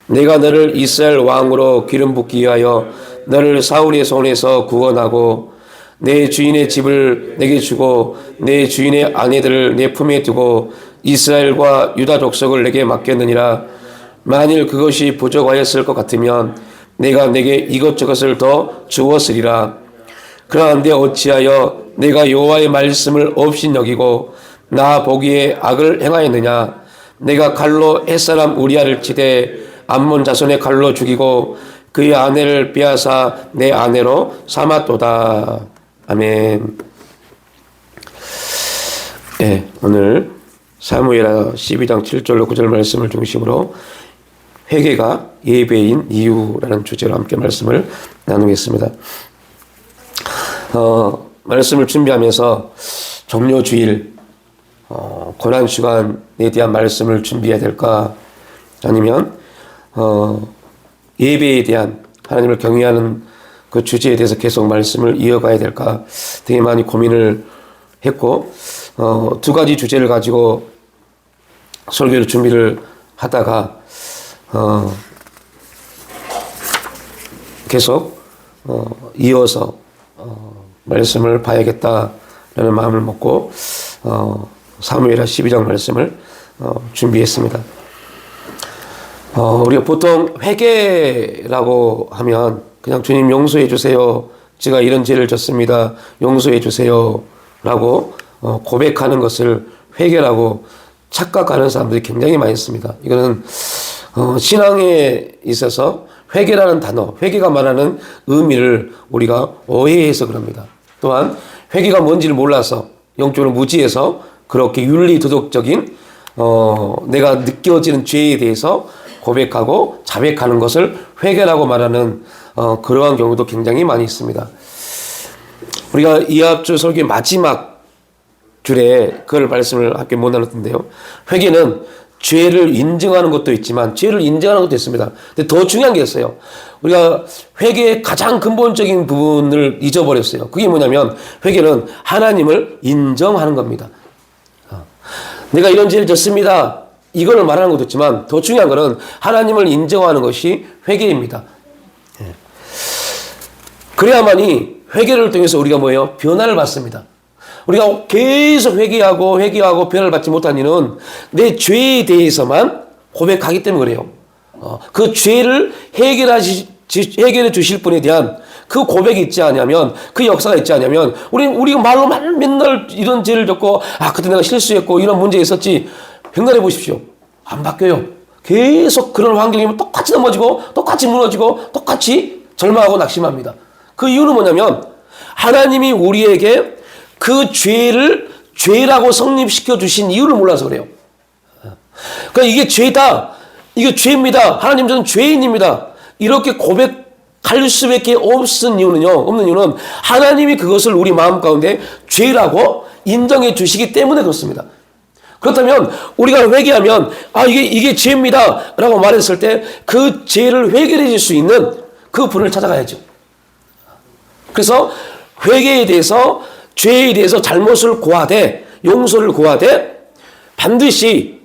내가 너를 이스라엘 왕으로 기름 붓기 위하여 너를 사울의 손에서 구원하고 내 주인의 집을 내게 주고 내 주인의 아내들을 내 품에 두고 이스라엘과 유다 족속을 내게 맡겼느니라. 만일 그것이 부족하였을 것 같으면 내가 내게 이것저것을 더 주었으리라. 그러한데 어찌하여 내가 여호와의 말씀을 없이 여기고 나 보기에 악을 행하였느냐. 내가 칼로 햇사람 우리아를 치되 암몬 자손의 칼로 죽이고 그의 아내를 빼앗아 내 아내로 삼았도다. 아멘. 네, 오늘 사무엘하 12장 7절로 9절 말씀을 중심으로 회개가 예배인 이유라는 주제로 함께 말씀을 나누겠습니다. 말씀을 준비하면서 종료주일, 고난주간에 대한 말씀을 준비해야 될까? 아니면 예배에 대한 하나님을 경외하는 그 주제에 대해서 계속 말씀을 이어가야 될까 되게 많이 고민을 했고, 두 가지 주제를 가지고 설교를 준비를 하다가 계속 이어서 말씀을 봐야겠다라는 마음을 먹고 사무엘하 12장 말씀을 준비했습니다. 우리가 보통 회개라고 하면 그냥 주님 용서해 주세요. 제가 이런 죄를 졌습니다. 용서해 주세요. 라고 고백하는 것을 회개라고 착각하는 사람들이 굉장히 많이 있습니다. 이거는 신앙에 있어서 회개라는 단어, 회개가 말하는 의미를 우리가 오해해서 그럽니다. 또한 회개가 뭔지를 몰라서 영적으로 무지해서 그렇게 윤리도덕적인 내가 느껴지는 죄에 대해서 고백하고 자백하는 것을 회개라고 말하는 그러한 경우도 굉장히 많이 있습니다. 우리가 이합주 설교의 마지막 줄에 그걸 말씀을 함께 못 나눴던데요. 회개는 죄를 인정하는 것도 있지만 죄를 인정하는 것도 있습니다. 근데 더 중요한 게 있어요. 우리가 회개의 가장 근본적인 부분을 잊어버렸어요. 그게 뭐냐면 회개는 하나님을 인정하는 겁니다. 내가 이런 죄를 졌습니다. 이걸 말하는 것도 있지만 더 중요한 것은 하나님을 인정하는 것이 회개입니다. 그래야만이 회개를 통해서 우리가 뭐예요? 변화를 받습니다. 우리가 계속 회개하고 변화를 받지 못한 이유는 내 죄에 대해서만 고백하기 때문에 그래요. 그 죄를 해결해 주실 분에 대한 그 고백이 있지 않으면, 그 역사가 있지 않으면, 우리가 말로 맨날 이런 죄를 졌고, 그때 내가 실수했고, 이런 문제 있었지. 생각해 보십시오. 안 바뀌어요. 계속 그런 환경이면 똑같이 넘어지고, 똑같이 무너지고, 똑같이 절망하고 낙심합니다. 그 이유는 뭐냐면, 하나님이 우리에게 그 죄를 죄라고 성립시켜 주신 이유를 몰라서 그래요. 그러니까 이게 죄다. 이게 죄입니다. 하나님 저는 죄인입니다. 이렇게 고백할 수밖에 없는 이유는 하나님이 그것을 우리 마음 가운데 죄라고 인정해 주시기 때문에 그렇습니다. 그렇다면 우리가 회개하면 이게 죄입니다 라고 말했을 때 그 죄를 회개해 줄 수 있는 그 분을 찾아가야죠. 그래서 회개에 대해서, 죄에 대해서 잘못을 고하되, 용서를 고하되 반드시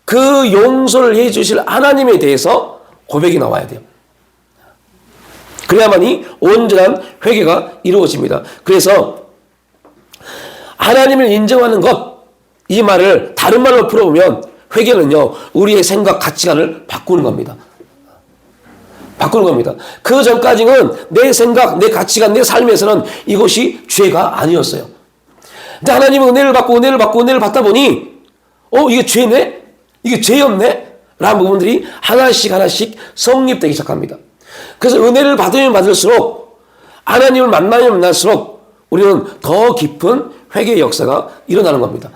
그 용서를 해 주실 하나님에 대해서 고백이 나와야 돼요. 그래야만이 온전한 회개가 이루어집니다. 그래서 하나님을 인정하는 것, 이 말을 다른 말로 풀어보면 회개는요, 우리의 생각, 가치관을 바꾸는 겁니다. 바꾸는 겁니다. 그 전까지는 내 생각, 내 가치관, 내 삶에서는 이것이 죄가 아니었어요. 근데 하나님은 은혜를 받다 보니 이게 죄네? 이게 죄였네? 라는 부분들이 하나씩 성립되기 시작합니다. 그래서 은혜를 받으면 받을수록, 하나님을 만나면 만날수록 우리는 더 깊은 회개의 역사가 일어나는 겁니다.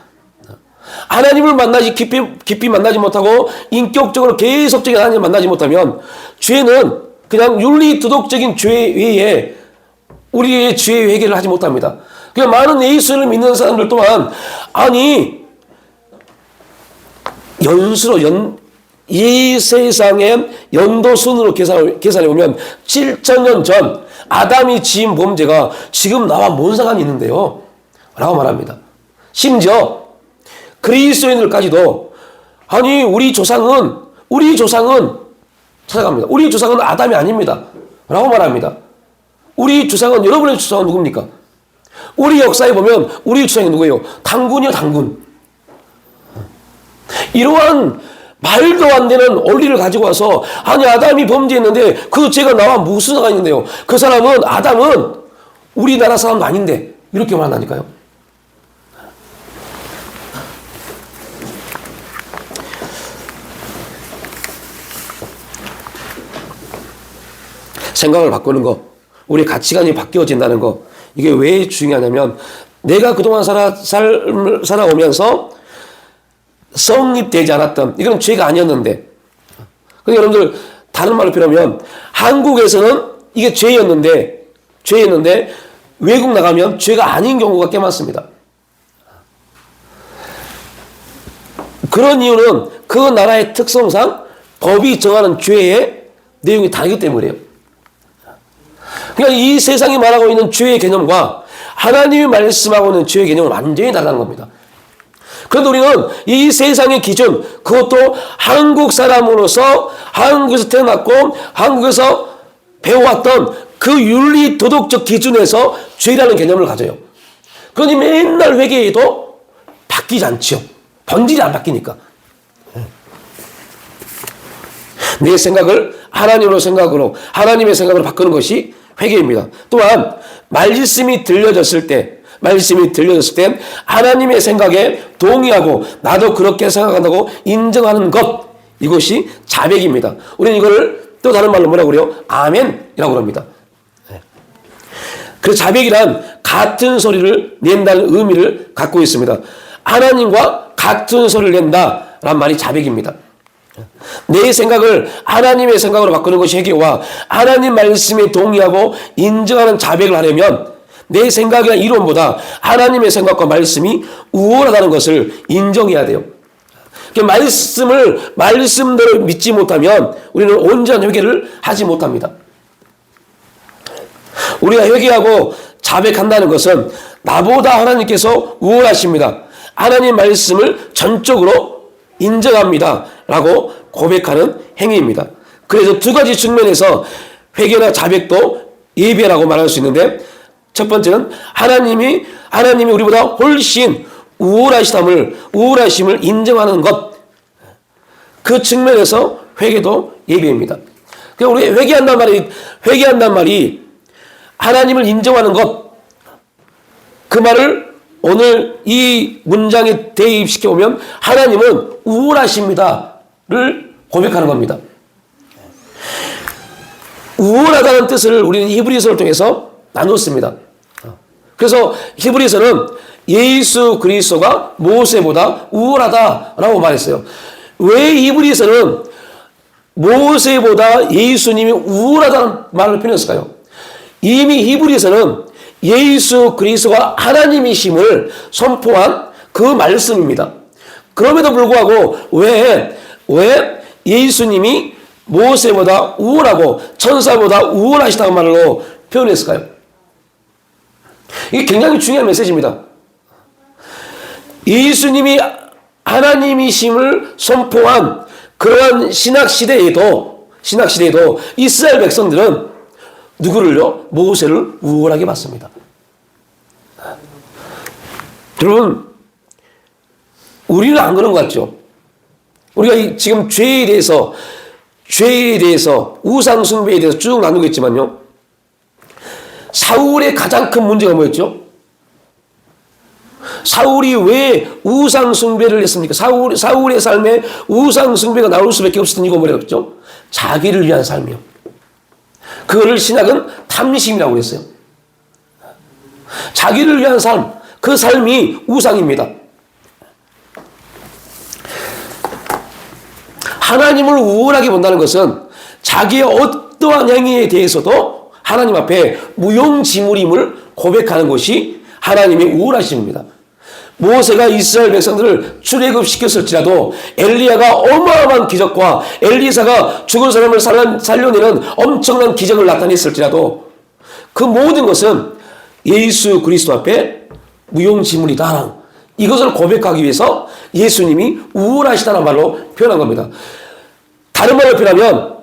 하나님을 깊이 만나지 못하고 인격적으로 계속적인 하나님을 만나지 못하면 죄는 그냥 윤리도덕적인 죄 외에 우리의 죄의 회개를 하지 못합니다. 그냥 많은 예수를 믿는 사람들 또한 이 세상의 연도순으로 계산해 보면 7,000년 전 아담이 지은 범죄가 지금 나와 뭔 상관이 있는데요? 라고 말합니다. 심지어 그리스도인들까지도 우리 조상은 찾아갑니다. 우리 주상은 아담이 아닙니다. 라고 말합니다. 우리 주상은, 여러분의 주상은 누굽니까? 우리 역사에 보면 우리 주상이 누구예요? 당군이요, 당군. 이러한 말도 안 되는 원리를 가지고 와서, 아니, 아담이 범죄했는데 그 죄가 나와 무슨 상관이 있는데요? 그 사람은, 아담은 우리나라 사람도 아닌데, 이렇게 말한다니까요. 생각을 바꾸는 거, 우리 가치관이 바뀌어진다는 거, 이게 왜 중요하냐면, 내가 그동안 삶을 살아오면서 성립되지 않았던, 이건 죄가 아니었는데, 근데 여러분들, 다른 말로 표현하면, 한국에서는 이게 죄였는데, 외국 나가면 죄가 아닌 경우가 꽤 많습니다. 그런 이유는 그 나라의 특성상 법이 정하는 죄의 내용이 다르기 때문이에요. 그러니까 이 세상이 말하고 있는 죄의 개념과 하나님이 말씀하고 있는 죄의 개념은 완전히 다르다는 겁니다. 그런데 우리는 이 세상의 기준, 그것도 한국 사람으로서 한국에서 태어났고 한국에서 배워왔던 그 윤리 도덕적 기준에서 죄라는 개념을 가져요. 그러니 맨날 회개해도 바뀌지 않죠. 본질이 안 바뀌니까. 내 생각을 하나님의 생각으로 바꾸는 것이 회개입니다. 또한 말씀이 들려졌을 때 하나님의 생각에 동의하고 나도 그렇게 생각한다고 인정하는 것, 이것이 자백입니다. 우리는 이거를 또 다른 말로 뭐라고 그래요? 아멘이라고 합니다. 그래서 자백이란 같은 소리를 낸다는 의미를 갖고 있습니다. 하나님과 같은 소리를 낸다라는 말이 자백입니다. 내 생각을 하나님의 생각으로 바꾸는 것이 회개와 하나님 말씀에 동의하고 인정하는 자백을 하려면 내 생각이나 이론보다 하나님의 생각과 말씀이 우월하다는 것을 인정해야 돼요. 말씀대로 믿지 못하면 우리는 온전한 회개를 하지 못합니다. 우리가 회개하고 자백한다는 것은 나보다 하나님께서 우월하십니다, 하나님 말씀을 전적으로 인정합니다 라고 고백하는 행위입니다. 그래서 두 가지 측면에서 회개나 자백도 예배라고 말할 수 있는데, 첫 번째는 하나님이 우리보다 훨씬 우월하심을 인정하는 것, 그 측면에서 회개도 예배입니다. 그러니까 우리 회개한단 말이 하나님을 인정하는 것, 그 말을 오늘 이 문장에 대입시켜 보면 하나님은 우월하십니다를 고백하는 겁니다. 우월하다는 뜻을 우리는 히브리서를 통해서 나눴습니다. 그래서 히브리서는 예수 그리스도가 모세보다 우월하다라고 말했어요. 왜 히브리서는 모세보다 예수님이 우월하다는 말을 표현했을까요? 이미 히브리서는 예수 그리스도가 하나님이심을 선포한 그 말씀입니다. 그럼에도 불구하고 왜 예수님이 모세보다 우월하고 천사보다 우월하시다는 말로 표현했을까요? 이게 굉장히 중요한 메시지입니다. 예수님이 하나님이심을 선포한 그러한 신학시대에도 이스라엘 백성들은 누구를요? 모세를 우월하게 봤습니다. 여러분, 우리는 안 그런 것 같죠? 우리가 지금 죄에 대해서 우상숭배에 대해서 쭉 나누고 있지만요, 사울의 가장 큰 문제가 뭐였죠? 사울이 왜 우상숭배를 했습니까? 사울의 삶에 우상숭배가 나올 수밖에 없었던 이유가 뭐랬죠? 자기를 위한 삶이요. 그거를 신학은 탐심이라고 했어요. 자기를 위한 삶, 그 삶이 우상입니다. 하나님을 우월하게 본다는 것은 자기의 어떠한 행위에 대해서도 하나님 앞에 무용지물임을 고백하는 것이 하나님의 우월하심입니다. 모세가 이스라엘 백성들을 출애굽시켰을지라도 엘리야가 어마어마한 기적과 엘리사가 죽은 사람을 살려내는 엄청난 기적을 나타냈을지라도 그 모든 것은 예수 그리스도 앞에 무용지물이다, 이것을 고백하기 위해서 예수님이 우월하시다는 말로 표현한 겁니다. 다른 말로 표현하면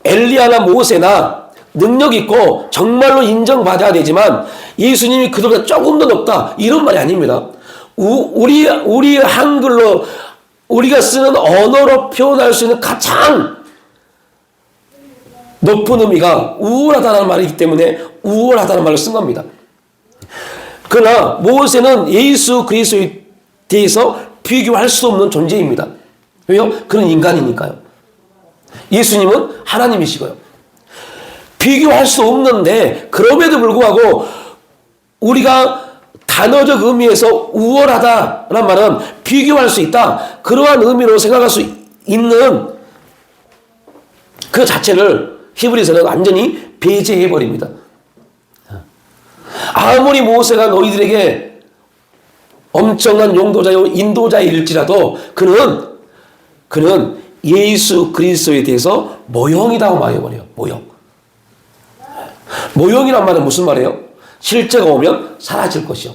엘리야나 모세나 능력 있고 정말로 인정받아야 되지만 예수님이 그들보다 조금 더 높다 이런 말이 아닙니다. 우리 한글로 우리가 쓰는 언어로 표현할 수 있는 가장 높은 의미가 우월하다는 말이기 때문에 우월하다는 말을 쓴 겁니다. 그러나 모세는 예수 그리스도에 대해서 비교할 수 없는 존재입니다. 왜요? 그는 인간이니까요. 예수님은 하나님이시고요. 비교할 수 없는데 그럼에도 불구하고 우리가 단어적 의미에서 우월하다라는 말은 비교할 수 있다. 그러한 의미로 생각할 수 있는 그 자체를 히브리서는 완전히 배제해버립니다. 아무리 모세가 너희들에게 엄청난 용도자요 인도자일지라도 그는 예수 그리스도에 대해서 모형이라고 말해버려요. 모형이란 말은 무슨 말이에요? 실제가 오면 사라질 것이요.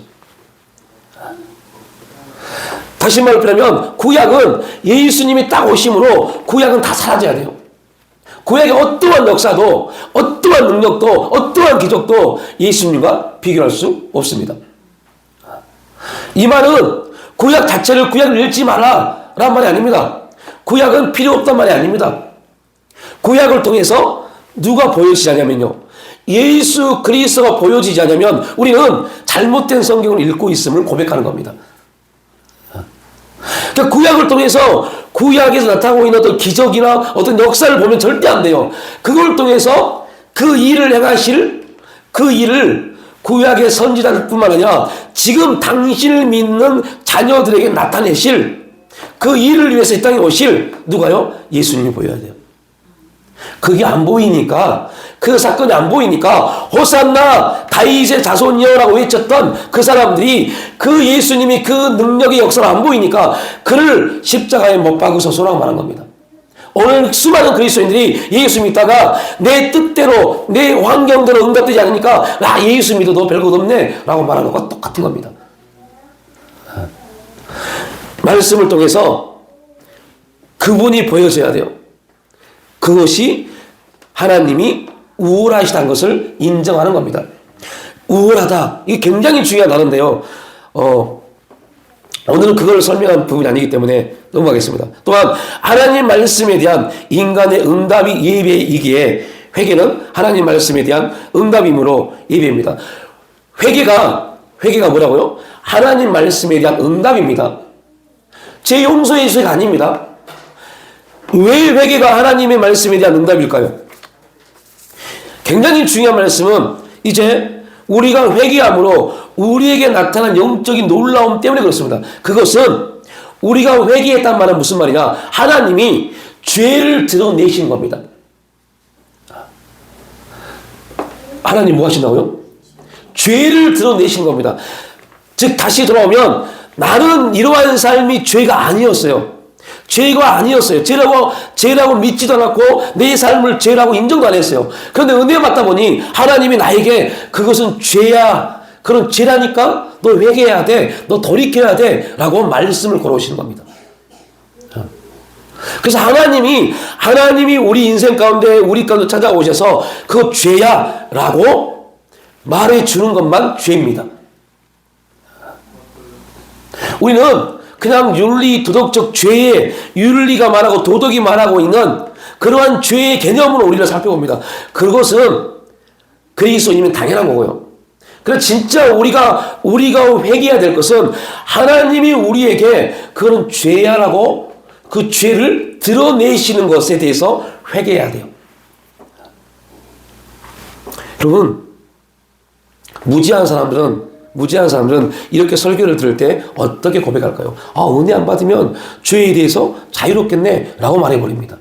다시 말을 표현하면 구약은 예수님이 딱 오심으로 구약은 다 사라져야 돼요. 구약의 어떠한 역사도 어떠한 능력도 어떠한 기적도 예수님과 비교할 수 없습니다. 이 말은 구약 자체를 구약을 읽지 마라 라는 말이 아닙니다. 구약은 필요 없단 말이 아닙니다. 구약을 통해서 누가 보여지지 않냐면요, 예수 그리스도가 보여지지 않으면 우리는 잘못된 성경을 읽고 있음을 고백하는 겁니다. 그러니까 구약을 통해서 구약에서 나타나고 있는 어떤 기적이나 어떤 역사를 보면 절대 안 돼요. 그걸 통해서 그 일을 행하실 그 일을 구약의 선지자들 뿐만 아니라 지금 당신을 믿는 자녀들에게 나타내실 그 일을 위해서 이 땅에 오실 누가요? 예수님이 보여야 돼요. 그게 안 보이니까, 그 사건이 안 보이니까 호산나 다윗의 자손이여라고 외쳤던 그 사람들이 그 예수님이 그 능력의 역사를 안 보이니까 그를 십자가에 못 박으셔 쏘라고 말한 겁니다. 오늘 수많은 그리스도인들이 예수 믿다가 내 뜻대로 내 환경대로 응답되지 않으니까 예수 믿어도 별것 없네 라고 말하는 것과 똑같은 겁니다. 말씀을 통해서 그분이 보여져야 돼요. 그것이 하나님이 우월하시다는 것을 인정하는 겁니다. 우월하다, 이게 굉장히 중요한 단어인데요. 오늘은 그걸 설명한 부분이 아니기 때문에 넘어가겠습니다. 또한 하나님 말씀에 대한 인간의 응답이 예배이기에 회개는 하나님 말씀에 대한 응답이므로 예배입니다. 회개가 뭐라고요? 하나님 말씀에 대한 응답입니다. 제 용서의 수가 아닙니다. 왜 회개가 하나님의 말씀에 대한 응답일까요? 굉장히 중요한 말씀은 이제 우리가 회개함으로 우리에게 나타난 영적인 놀라움 때문에 그렇습니다. 그것은 우리가 회개했단 말은 무슨 말이냐? 하나님이 죄를 드러내신 겁니다. 하나님 뭐 하신다고요? 죄를 드러내신 겁니다. 즉 다시 돌아오면 나는 이러한 삶이 죄가 아니었어요. 죄라고 믿지도 않았고 내 삶을 죄라고 인정도 안 했어요. 그런데 은혜 받다 보니 하나님이 나에게 그것은 죄야, 그런 죄라니까 너 회개해야 돼, 너 돌이켜야 돼 라고 말씀을 걸어오시는 겁니다. 그래서 하나님이 우리 인생 가운데 우리 가운데 찾아오셔서 그거 죄야 라고 말해주는 것만 죄입니다. 우리는 그냥 윤리, 도덕적 죄에 윤리가 말하고 도덕이 말하고 있는 그러한 죄의 개념으로 우리를 살펴봅니다. 그것은 그리스도님은 당연한 거고요. 그래서 진짜 우리가 회개해야 될 것은 하나님이 우리에게 그런 죄야라고 그 죄를 드러내시는 것에 대해서 회개해야 돼요. 여러분, 무지한 사람들은 이렇게 설교를 들을 때 어떻게 고백할까요? 은혜 안 받으면 죄에 대해서 자유롭겠네 라고 말해버립니다.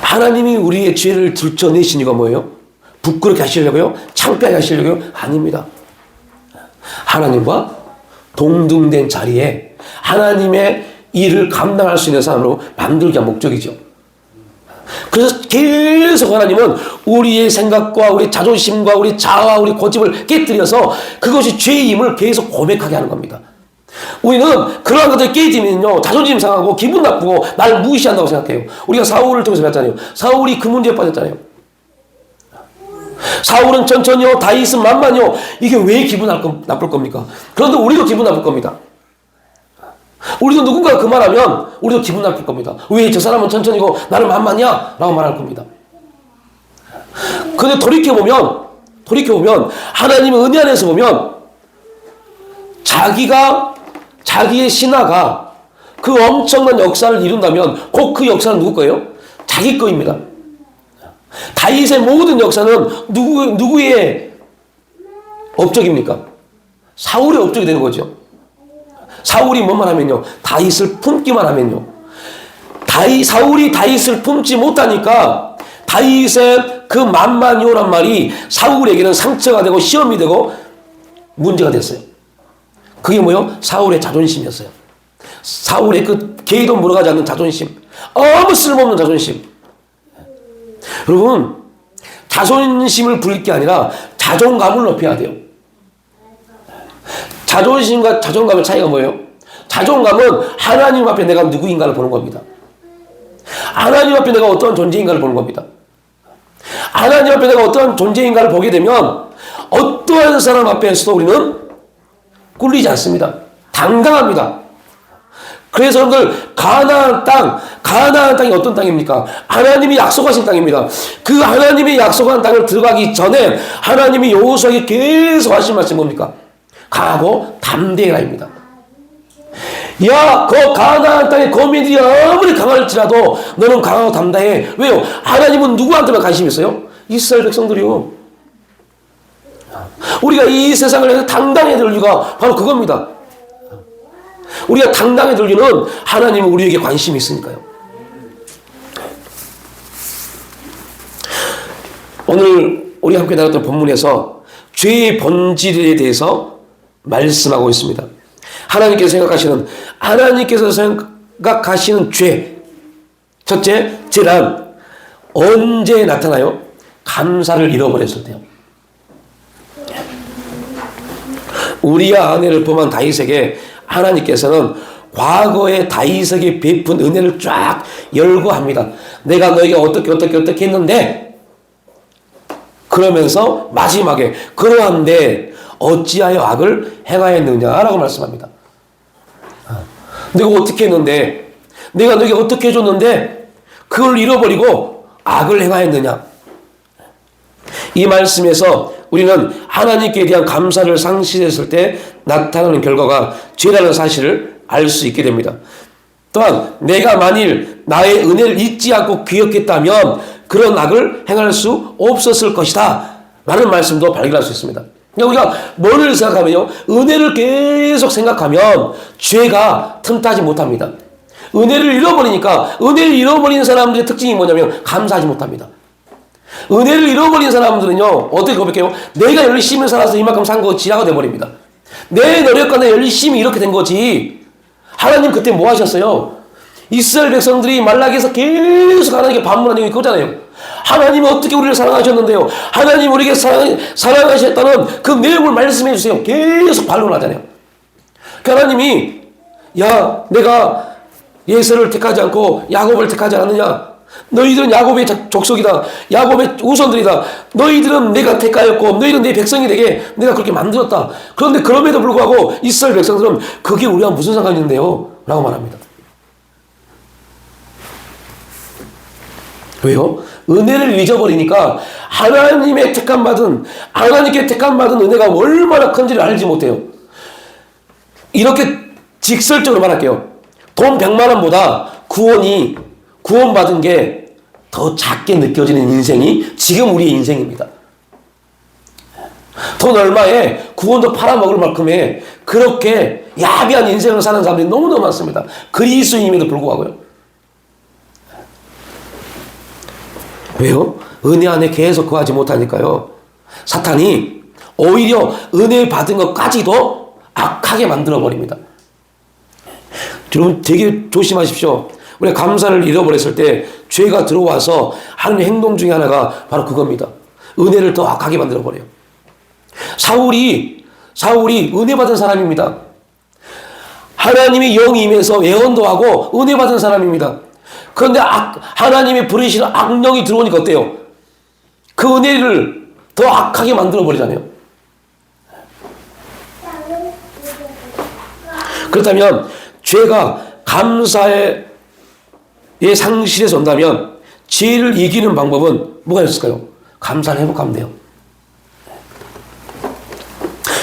하나님이 우리의 죄를 들춰내신 이유가 뭐예요? 부끄럽게 하시려고요? 창피하게 하시려고요? 아닙니다. 하나님과 동등된 자리에 하나님의 일을 감당할 수 있는 사람으로 만들기가 목적이죠. 그래서 계속 하나님은 우리의 생각과 우리 자존심과 우리 자아와 우리 고집을 깨뜨려서 그것이 죄임을 계속 고백하게 하는 겁니다. 우리는 그러한 것들 깨지면요, 자존심 상하고 기분 나쁘고 날 무시한다고 생각해요. 우리가 사울을 통해서 봤잖아요. 사울이 그 문제에 빠졌잖아요. 사울은 천천히요, 다윗은 만만히요. 이게 왜 기분 나쁠 겁니까? 그런데 우리도 기분 나쁠 겁니다. 우리도 누군가가 그 말하면 우리도 기분 나쁠 겁니다. 왜 저 사람은 천천히고 나는 만만이야? 라고 말할 겁니다. 근데 돌이켜보면 하나님의 은혜 안에서 보면 자기의 신하가 그 엄청난 역사를 이룬다면 곧 그 역사는 누구 거예요? 자기 거입니다. 다윗의 모든 역사는 누구의 업적입니까? 사울의 업적이 되는 거죠. 사울이 뭐만 하면요, 다윗을 품기만 하면요, 사울이 다윗을 품지 못하니까 다윗의 그 만만이오란 말이 사울에게는 상처가 되고 시험이 되고 문제가 됐어요. 그게 뭐요? 사울의 자존심이었어요. 사울의 그 개의도 물어가지 않는 자존심, 아무 쓸모없는 자존심. 여러분, 자존심을 부릴 게 아니라 자존감을 높여야 돼요. 자존심과 자존감의 차이가 뭐예요? 자존감은 하나님 앞에 내가 누구인가를 보는 겁니다. 하나님 앞에 내가 어떠한 존재인가를 보는 겁니다. 하나님 앞에 내가 어떠한 존재인가를 보게 되면 어떠한 사람 앞에서도 우리는 꿀리지 않습니다. 당당합니다. 그래서 여러분들, 가나안 땅이 어떤 땅입니까? 하나님이 약속하신 땅입니다. 그 하나님이 약속한 땅을 들어가기 전에 하나님이 여호수아에게 계속 하신 말씀이 뭡니까? 강하고 담대해라입니다. 야, 그 가나안 땅의 거민들이 아무리 강할지라도 너는 강하고 담대해. 왜요? 하나님은 누구한테만 관심이 있어요? 이스라엘 백성들이요. 우리가 이 세상을 해서 당당해야 될 이유가 바로 그겁니다. 우리가 당당해 될 이유는 하나님은 우리에게 관심이 있으니까요. 오늘 우리 함께 나눴던 본문에서 죄의 본질에 대해서 말씀하고 있습니다. 하나님께서 생각하시는 죄. 첫째, 죄란 언제 나타나요? 감사를 잃어버렸을 때요. 우리야 아내를 범한 다윗에게 하나님께서는 과거에 다윗에게 베푼 은혜를 쫙 열거합니다. 내가 너에게 어떻게 했는데, 그러면서 마지막에 그러한데 어찌하여 악을 행하였느냐라고 말씀합니다. 내가 어떻게 했는데, 내가 너에게 어떻게 해줬는데 그걸 잃어버리고 악을 행하였느냐. 이 말씀에서 우리는 하나님께 대한 감사를 상실했을 때 나타나는 결과가 죄라는 사실을 알 수 있게 됩니다. 또한 내가 만일 나의 은혜를 잊지 않고 기억했다면 그런 악을 행할 수 없었을 것이다 라는 말씀도 발견할 수 있습니다. 그러니까 우리가 뭐를 생각하면요, 은혜를 계속 생각하면 죄가 틈타지 못합니다. 은혜를 잃어버리니까, 은혜를 잃어버리는 사람들의 특징이 뭐냐면 감사하지 못합니다. 은혜를 잃어버린 사람들은요, 어떻게 고백해요? 내가 열심히 살아서 이만큼 산 거지라고 돼버립니다. 내 노력과 내 열심이 이렇게 된 거지. 하나님 그때 뭐 하셨어요? 이스라엘 백성들이 말라기에서 계속 하나님께 반문한 내용이 그거잖아요. 하나님은 어떻게 우리를 사랑하셨는데요? 하나님 우리에게 사랑하셨다는 그 내용을 말씀해 주세요. 계속 반론하잖아요. 하나님이, 야, 내가 예서를 택하지 않고 야곱을 택하지 않느냐? 너희들은 야곱의 족속이다. 야곱의 우선들이다. 너희들은 내가 택하였고 너희는 내 백성이 되게 내가 그렇게 만들었다. 그런데 그럼에도 불구하고 이스라엘 백성들은 그게 우리와 무슨 상관이 있는데요? 라고 말합니다. 왜요? 은혜를 잊어버리니까 하나님께 택함받은 은혜가 얼마나 큰지를 알지 못해요. 이렇게 직설적으로 말할게요. 돈 100만 원보다 구원받은 게 더 작게 느껴지는 인생이 지금 우리의 인생입니다. 돈 얼마에 구원도 팔아먹을 만큼의 그렇게 야비한 인생을 사는 사람들이 너무너무 많습니다. 그리스도인임에도 불구하고요. 왜요? 은혜 안에 계속 거하지 못하니까요. 사탄이 오히려 은혜 받은 것까지도 악하게 만들어버립니다. 여러분 되게 조심하십시오. 우리가 감사를 잃어버렸을 때 죄가 들어와서 하는 행동 중에 하나가 바로 그겁니다. 은혜를 더 악하게 만들어버려요. 사울이 은혜 받은 사람입니다. 하나님의 영이 임해서 예언도 하고 은혜 받은 사람입니다. 그런데 하나님이 부르시는 악령이 들어오니까 어때요? 그 은혜를 더 악하게 만들어 버리잖아요. 그렇다면 죄가 감사의 상실에서 온다면 죄를 이기는 방법은 뭐가 있을까요? 감사를 회복하면 돼요.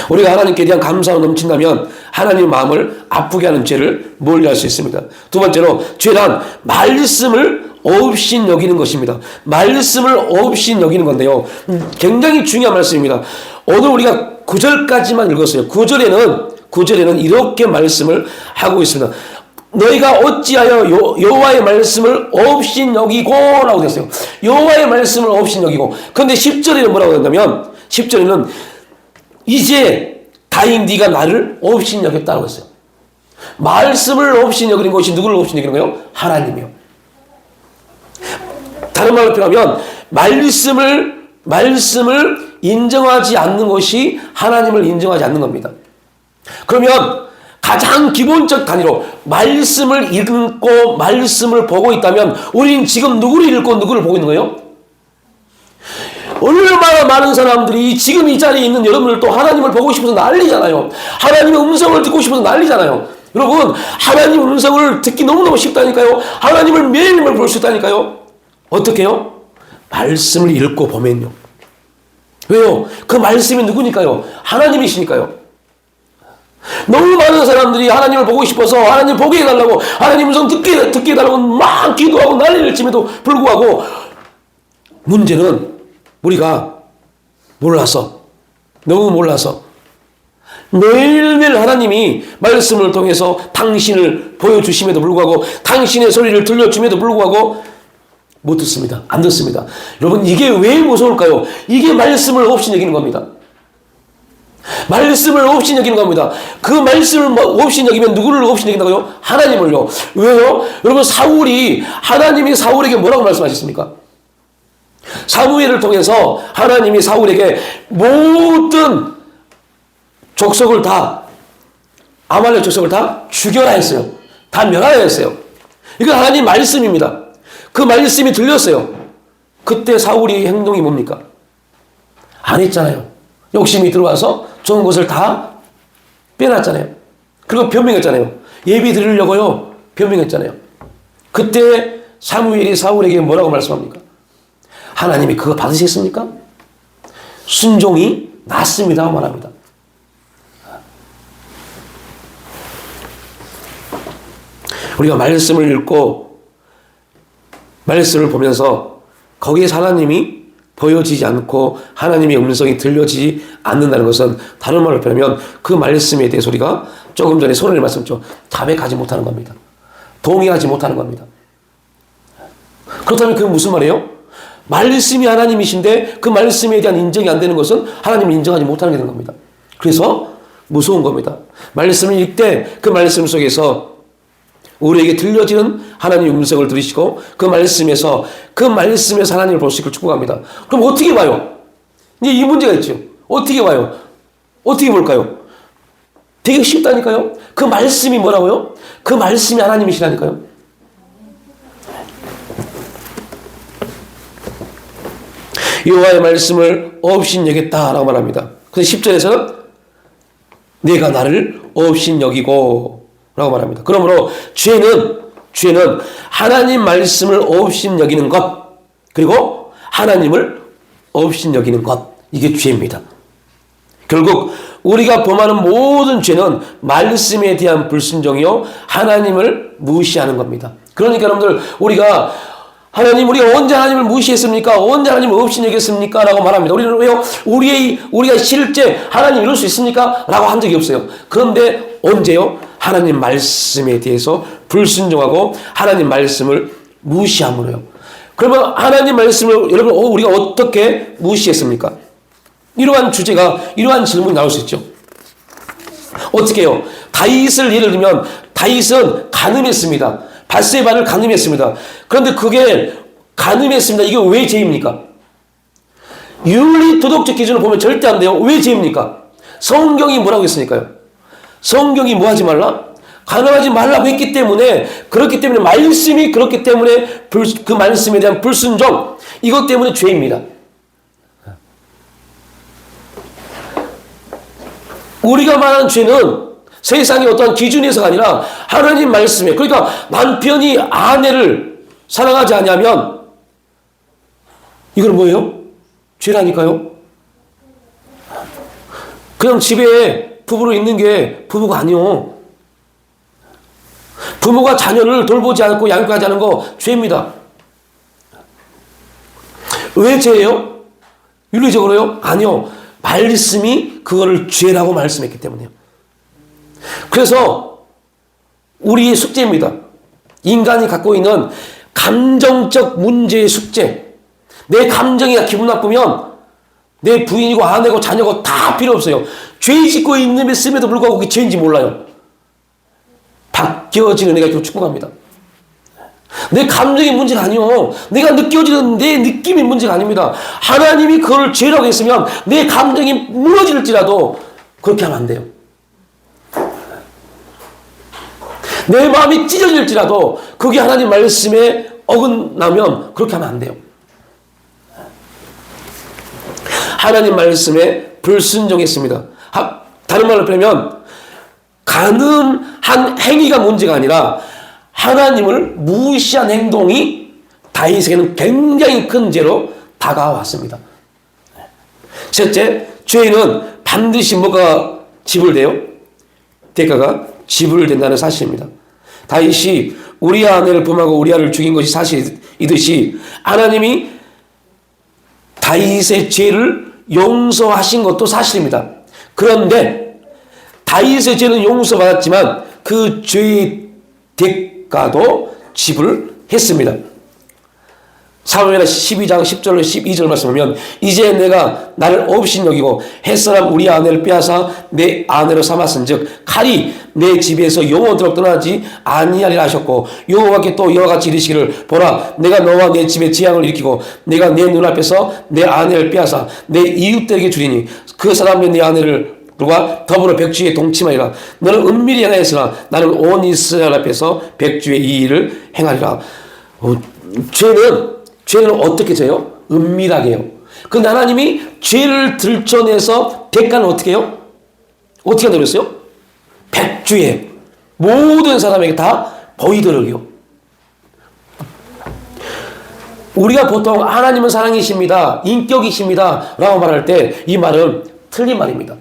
우리가 하나님께 대한 감사로 넘친다면 하나님의 마음을 아프게 하는 죄를 멀리할 수 있습니다. 두 번째로 죄란 말씀을 없인 여기는 것입니다. 말씀을 없인 여기는 건데요. 굉장히 중요한 말씀입니다. 오늘 우리가 9절까지만 읽었어요. 9절에는 이렇게 말씀을 하고 있습니다. 너희가 어찌하여 여호와의 말씀을 없인 여기고 라고 됐어요. 여호와의 말씀을 없인 여기고. 그런데 10절에는 뭐라고 했냐면 10절에는 이제 다행 네가 나를 없인 여겼다고 했어요. 말씀을 없인 여기는 것이 누구를 없인 여기는 거예요? 하나님이요. 다른 말로 표현하면 말씀을 인정하지 않는 것이 하나님을 인정하지 않는 겁니다. 그러면 가장 기본적 단위로 말씀을 읽고 말씀을 보고 있다면 우리는 지금 누구를 읽고 누구를 보고 있는 거예요? 얼마나 많은 사람들이 지금 이 자리에 있는 여러분을 또 하나님을 보고 싶어서 난리잖아요. 하나님의 음성을 듣고 싶어서 난리잖아요. 여러분, 하나님의 음성을 듣기 너무너무 쉽다니까요. 하나님을 매일매일 볼 수 있다니까요. 어떻게 해요? 말씀을 읽고 보면요. 왜요? 그 말씀이 누구니까요? 하나님이시니까요. 너무 많은 사람들이 하나님을 보고 싶어서 하나님 보게 해달라고, 하나님 음성 듣게 해달라고 막 기도하고 난리를 치면도 불구하고 문제는 우리가 너무 몰라서 매일매일 하나님이 말씀을 통해서 당신을 보여주심에도 불구하고 당신의 소리를 들려줌에도 불구하고 못 듣습니다. 안 듣습니다. 여러분, 이게 왜 무서울까요? 이게 말씀을 없이 여기는 겁니다. 말씀을 없이 여기는 겁니다. 그 말씀을 없이 여기면 누구를 없이 여긴다고요? 하나님을요. 왜요? 여러분, 하나님이 사울에게 뭐라고 말씀하셨습니까? 사무엘을 통해서 하나님이 사울에게 모든 족속을 다, 아말렉 족속을 다 죽여라 했어요. 다 멸하라 했어요. 이건 하나님 말씀입니다. 그 말씀이 들렸어요. 그때 사울의 행동이 뭡니까? 안 했잖아요. 욕심이 들어와서 좋은 것을 다 빼놨잖아요. 그리고 변명했잖아요. 예비 드리려고요. 변명했잖아요. 그때 사무엘이 사울에게 뭐라고 말씀합니까? 하나님이 그거 받으셨습니까? 순종이 낫습니다 말합니다. 우리가 말씀을 읽고 말씀을 보면서 거기에서 하나님이 보여지지 않고 하나님의 음성이 들려지지 않는다는 것은 다른 말로 표현하면 그 말씀에 대해서 우리가 조금 전에 소론의 말씀처럼 자백하지 못하는 겁니다. 동의하지 못하는 겁니다. 그렇다면 그건 무슨 말이에요? 말씀이 하나님이신데 그 말씀에 대한 인정이 안 되는 것은 하나님을 인정하지 못하는 게 되는 겁니다. 그래서 무서운 겁니다. 말씀을 읽되 그 말씀 속에서 우리에게 들려지는 하나님의 음성을 들으시고 그 말씀에서 하나님을 볼 수 있기를 축복합니다. 그럼 어떻게 봐요? 이제 이 문제가 있죠. 어떻게 봐요? 어떻게 볼까요? 되게 쉽다니까요. 그 말씀이 뭐라고요? 그 말씀이 하나님이시라니까요. 여호와의 말씀을 없인 여겼다라고 말합니다. 그래서 10절에서는 내가 나를 없인 여기고 라고 말합니다. 그러므로 죄는 하나님 말씀을 없인 여기는 것, 그리고 하나님을 없인 여기는 것, 이게 죄입니다. 결국 우리가 범하는 모든 죄는 말씀에 대한 불순종이요 하나님을 무시하는 겁니다. 그러니까 여러분들, 우리가 언제 하나님을 무시했습니까? 언제 하나님을 없인 여겼습니까? 라고 말합니다. 우리는 왜요? 우리가 실제 하나님 이럴 수 있습니까? 라고 한 적이 없어요. 그런데 언제요? 하나님 말씀에 대해서 불순종하고 하나님 말씀을 무시함으로요. 그러면 하나님 말씀을 여러분 우리가 어떻게 무시했습니까? 이러한 질문이 나올 수 있죠. 어떻게 해요? 다윗을 예를 들면 다윗은 간음했습니다. 밧세바를 간음했습니다. 그런데 그게 간음했습니다. 이게 왜 죄입니까? 윤리 도덕적 기준을 보면 절대 안 돼요. 왜 죄입니까? 성경이 뭐라고 했으니까요? 성경이 뭐 하지 말라? 가능하지 말라고 했기 때문에, 그렇기 때문에 말씀이 그렇기 때문에 그 말씀에 대한 불순종, 이것 때문에 죄입니다. 우리가 말하는 죄는 세상의 어떠한 기준에서가 아니라 하나님 말씀에, 그러니까 남편이 아내를 사랑하지 않으면 이건 뭐예요? 죄라니까요. 그냥 집에 부부로 있는 게 부부가 아니요. 부모가 자녀를 돌보지 않고 양육하지 않은 거 죄입니다. 왜 죄예요? 윤리적으로요? 아니요. 말씀이 그거를 죄라고 말씀했기 때문에요. 그래서 우리의 숙제입니다. 인간이 갖고 있는 감정적 문제의 숙제. 내 감정이 기분 나쁘면 내 부인이고 아내고 자녀고 다 필요 없어요. 죄 짓고 있음에도 불구하고 그게 죄인지 몰라요. 바뀌어지는 애가 축복합니다. 내 감정의 문제가 아니요. 내가 느껴지는 내 느낌의 문제가 아닙니다. 하나님이 그걸 죄라고 했으면 내 감정이 무너질지라도 그렇게 하면 안 돼요. 내 마음이 찢어질지라도 그게 하나님 말씀에 어긋나면 그렇게 하면 안 돼요. 하나님 말씀에 불순종했습니다. 다른 말로 표현하면 가늠한 행위가 문제가 아니라 하나님을 무시한 행동이 다윗에게는 굉장히 큰 죄로 다가왔습니다. 셋째, 죄인은 반드시 뭐가 지불돼요? 대가가 지불된다는 사실입니다. 다윗이 우리아 아내를 범하고 우리아를 죽인 것이 사실이듯이 하나님이 다윗의 죄를 용서하신 것도 사실입니다. 그런데 다윗의 죄는 용서받았지만 그 죄의 대가도 지불했습니다. 사무엘하 12장 10절로 12절 말씀 보면 이제 내가 나를 없인 여기고 햇사람 우리 아내를 빼앗아 내 아내로 삼았은즉 칼이 내 집에서 영원토록 떠나지 아니하리라 하셨고 여호와께 또 이와 같이 이르시기를 보라 내가 너와 내 집에 재앙을 일으키고 내가 내 눈앞에서 내 아내를 빼앗아 내 이웃들에게 주리니 그 사람이 내 아내를 과 더불어 백주에 동침하리라. 너는 은밀히 행하였으나 나는 온 이스라엘 앞에서 백주의 이 일을 행하리라. 죄는 어떻게 져요? 은밀하게 해요. 근데 하나님이 죄를 들춰내서 대가는 어떻게 해요? 어떻게 내렸어요? 백주에 모든 사람에게 다 보이도록요. 우리가 보통 하나님은 사랑이십니다, 인격이십니다 라고 말할 때 이 말은 틀린 말입니다.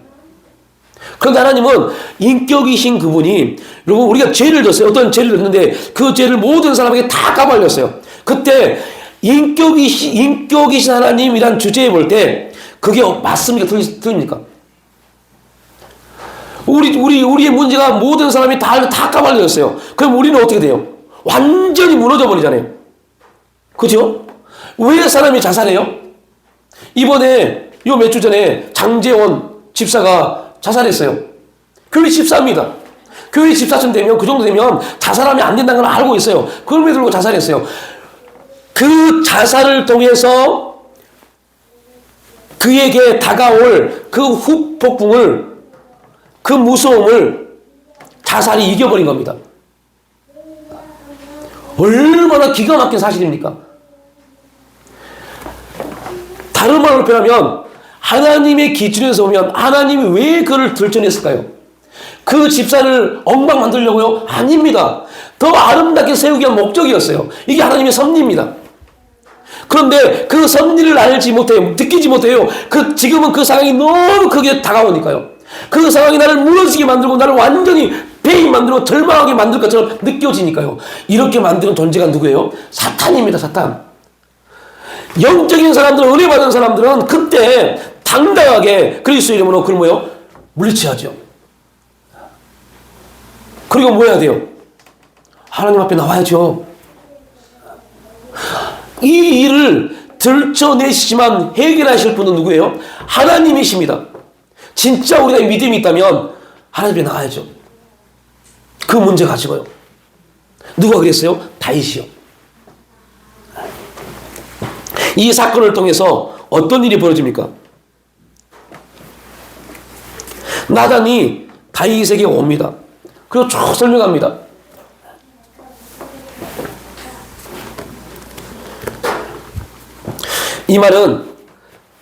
그런데 하나님은 인격이신 그분이, 여러분 우리가 죄를 졌어요. 어떤 죄를 졌는데 그 죄를 모든 사람에게 다 까발렸어요. 그때 인격이신 하나님이란 주제에 볼 때 그게 맞습니까? 틀립니까? 우리의 문제가 모든 사람이 다 까발렸어요. 그럼 우리는 어떻게 돼요? 완전히 무너져 버리잖아요. 그죠? 왜 사람이 자살해요? 이번에 요 몇 주 전에 장재원 집사가 자살했어요. 교회 집사입니다. 교회 집사쯤 되면 그 정도 되면 자살하면 안 된다는 걸 알고 있어요. 그럼에도 불구하고 자살했어요. 그 자살을 통해서 그에게 다가올 그 후폭풍을, 그 무서움을 자살이 이겨버린 겁니다. 얼마나 기가 막힌 사실입니까? 다른 말로 표현하면 하나님의 기준에서 보면 하나님이 왜 그를 들춰냈을까요? 그 집사를 엉망 만들려고요? 아닙니다. 더 아름답게 세우기 위한 목적이었어요. 이게 하나님의 섭리입니다. 그런데 그 섭리를 알지 못해요. 느끼지 못해요. 지금은 그 상황이 너무 크게 다가오니까요. 그 상황이 나를 무너지게 만들고 나를 완전히 배임 만들고 절망하게 만들 것처럼 느껴지니까요. 이렇게 만드는 존재가 누구예요? 사탄입니다. 사탄. 영적인 사람들은, 은혜 받은 사람들은 그때 당당하게 그리스도 이름으로 그걸 뭐요? 물리치하죠. 그리고 뭐 해야 돼요? 하나님 앞에 나와야죠. 이 일을 들춰내시지만 해결하실 분은 누구예요? 하나님이십니다. 진짜 우리가 믿음이 있다면 하나님 앞에 나와야죠. 그 문제 가지고요. 누가 그랬어요? 다윗이요. 이 사건을 통해서 어떤 일이 벌어집니까? 나단이 다윗에게 옵니다. 그리고 쭉 설명합니다. 이 말은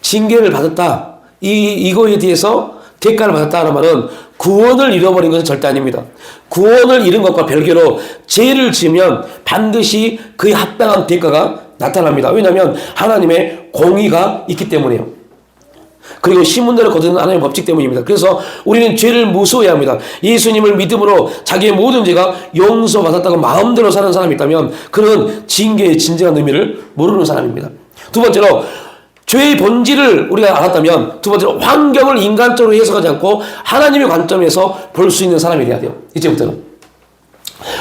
징계를 받았다. 이거에 대해서 대가를 받았다는 말은 구원을 잃어버린 것은 절대 아닙니다. 구원을 잃은 것과 별개로 죄를 지으면 반드시 그에 합당한 대가가 나타납니다. 왜냐하면 하나님의 공의가 있기 때문이에요. 그리고 신문대로 거두는 하나님의 법칙 때문입니다. 그래서 우리는 죄를 무서워해야 합니다. 예수님을 믿음으로 자기의 모든 죄가 용서받았다고 마음대로 사는 사람이 있다면 그는 징계의 진정한 의미를 모르는 사람입니다. 두 번째로 죄의 본질을 우리가 알았다면 두 번째로 환경을 인간적으로 해석하지 않고 하나님의 관점에서 볼 수 있는 사람이 되어야 돼요. 이제부터는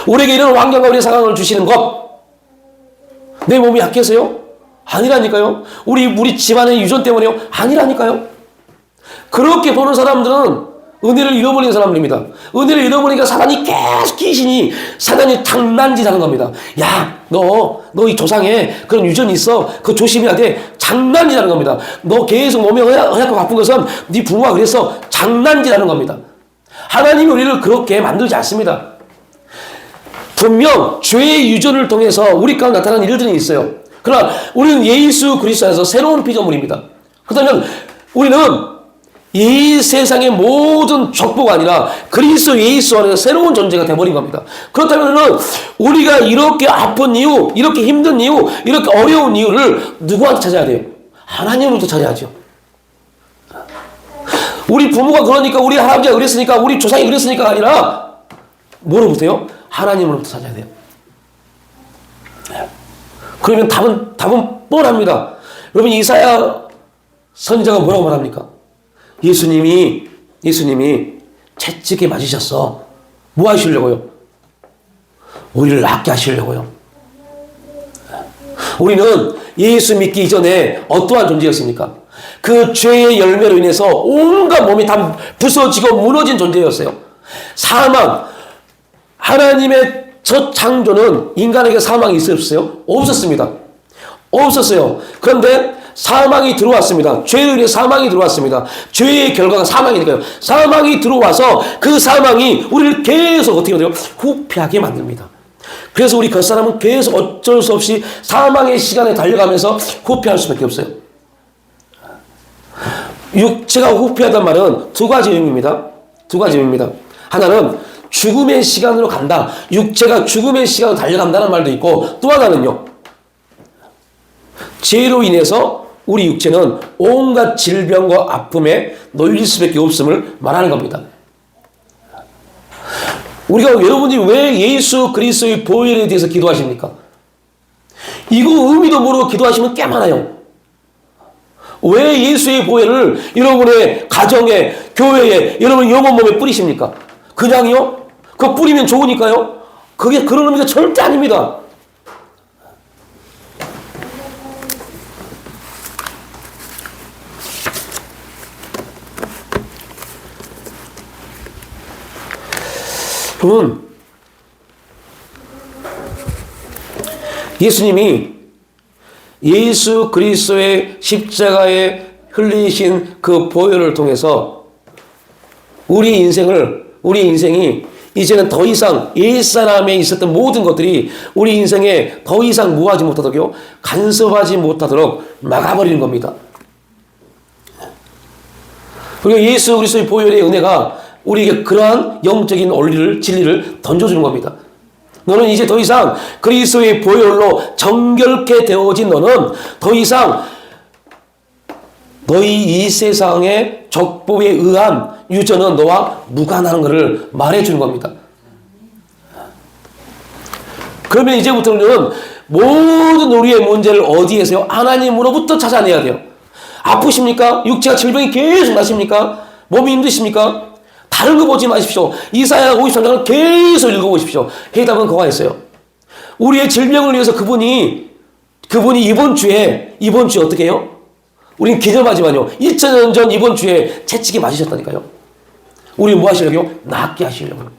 우리에게 이런 환경과 우리의 상황을 주시는 것, 내 몸이 약해서요? 아니라니까요. 우리 집안의 유전 때문에요? 아니라니까요. 그렇게 보는 사람들은 은혜를 잃어버리는 사람들입니다. 은혜를 잃어버리니까 사단이 계속 귀신이 사단이 장난질하는 겁니다. 야, 너 이 조상에 그런 유전이 있어. 그거 조심해야 돼. 장난질하는 겁니다. 너 계속 몸이 허약하고 아픈 것은 네 부모가 그래서 장난질하는 겁니다. 하나님이 우리를 그렇게 만들지 않습니다. 분명 죄의 유전을 통해서 우리 가운데 나타나는 일들이 있어요. 그러나 우리는 예수 그리스도 안에서 새로운 피조물입니다. 그렇다면 우리는 이 세상의 모든 족보가 아니라 그리스도 예수 안에서 새로운 존재가 되어버린 겁니다. 그렇다면 우리가 이렇게 아픈 이유, 이렇게 힘든 이유, 이렇게 어려운 이유를 누구한테 찾아야 돼요? 하나님으로부터 찾아야죠. 우리 부모가 그러니까, 우리 할아버지가 그랬으니까, 우리 조상이 그랬으니까 아니라 뭐로부터요? 하나님으로부터 찾아야 돼요. 그러면 답은 뻔합니다. 여러분, 이사야 선지자가 뭐라고 말합니까? 예수님이 채찍에 맞으셨어. 뭐 하시려고요? 우리를 낫게 하시려고요. 우리는 예수 믿기 이전에 어떠한 존재였습니까? 그 죄의 열매로 인해서 온갖 몸이 다 부서지고 무너진 존재였어요. 사망, 하나님의 첫 창조는 인간에게 사망이 있었어요? 없었습니다. 없었어요. 그런데 사망이 들어왔습니다. 죄에 의해 사망이 들어왔습니다. 죄의 결과가 사망이니까요. 사망이 들어와서 그 사망이 우리를 계속 어떻게 돼요? 후패하게 만듭니다. 그래서 우리 겉사람은 계속 어쩔 수 없이 사망의 시간에 달려가면서 후패할 수밖에 없어요. 육체가 후패하단 말은 두 가지 의미입니다. 두 가지 의미입니다. 하나는 죽음의 시간으로 간다. 육체가 죽음의 시간으로 달려간다는 말도 있고, 또 하나는요, 죄로 인해서 우리 육체는 온갖 질병과 아픔에 놓일 수밖에 없음을 말하는 겁니다. 여러분이 왜 예수 그리스도의 보혈에 대해서 기도하십니까? 이거 의미도 모르고 기도하시면 꽤 많아요. 왜 예수의 보혈을 여러분의 가정에, 교회에, 여러분 영혼 몸에 뿌리십니까? 그냥요? 그거 뿌리면 좋으니까요? 그게 그런 의미가 절대 아닙니다. 여러분, 예수님이 예수 그리스도의 십자가에 흘리신 그 보혈을 통해서 우리 인생이 이제는 더 이상 옛사람에 있었던 모든 것들이 우리 인생에 더 이상 무하지 못하도록, 간섭하지 못하도록 막아버리는 겁니다. 그리고 예수 그리스도의 보혈의 은혜가 우리에게 그러한 영적인 원리를, 진리를 던져주는 겁니다. 너는 이제 더 이상 그리스도의 보혈로 정결케 되어진 너는 더 이상 너희 이 세상의 족보에 의한 유전은 너와 무관한 것을 말해주는 겁니다. 그러면 이제부터는 모든 우리의 문제를 어디에서요? 하나님으로부터 찾아내야 돼요. 아프십니까? 육체가 질병이 계속 나십니까? 몸이 힘드십니까? 다른 거 보지 마십시오. 이사야 53장을 계속 읽어보십시오. 해답은 그거가 있어요. 우리의 질병을 위해서 그분이 이번 주에 어떻게 해요? 우린 기념하지만요, 2000년 전 이번 주에 채찍에 맞으셨다니까요. 우리 뭐 하시려고요? 낫게 하시려고요.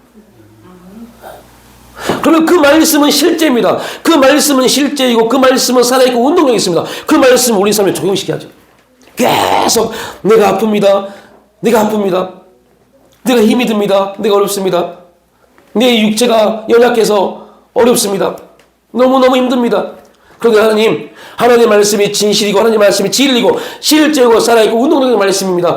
그러면 그 말씀은 실제입니다. 그 말씀은 실제이고, 그 말씀은 살아있고 운동력이 있습니다. 그 말씀을 우리 삶에 적용시켜야죠. 계속 내가 아픕니다. 내가 힘이 듭니다. 내가 어렵습니다. 내 육체가 연약해서 어렵습니다. 너무너무 힘듭니다. 그런데 하나님 말씀이 진실이고 하나님 말씀이 진리고 실제고 살아있고 운동적인 말씀입니다.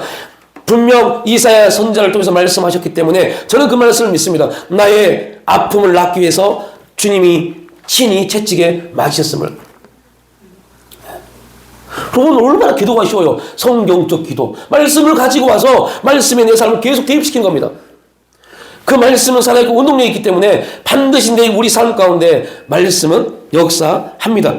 분명 이사야 선지자를 통해서 말씀하셨기 때문에 저는 그 말씀을 믿습니다. 나의 아픔을 낫기 위해서 주님이 친히 채찍에 맞으셨음을. 그러면 얼마나 기도가 쉬워요. 성경적 기도. 말씀을 가지고 와서 말씀에 내 삶을 계속 대입시킨 겁니다. 그 말씀은 살아있고 운동력이 있기 때문에 반드시 내 우리 삶 가운데 말씀은 역사합니다.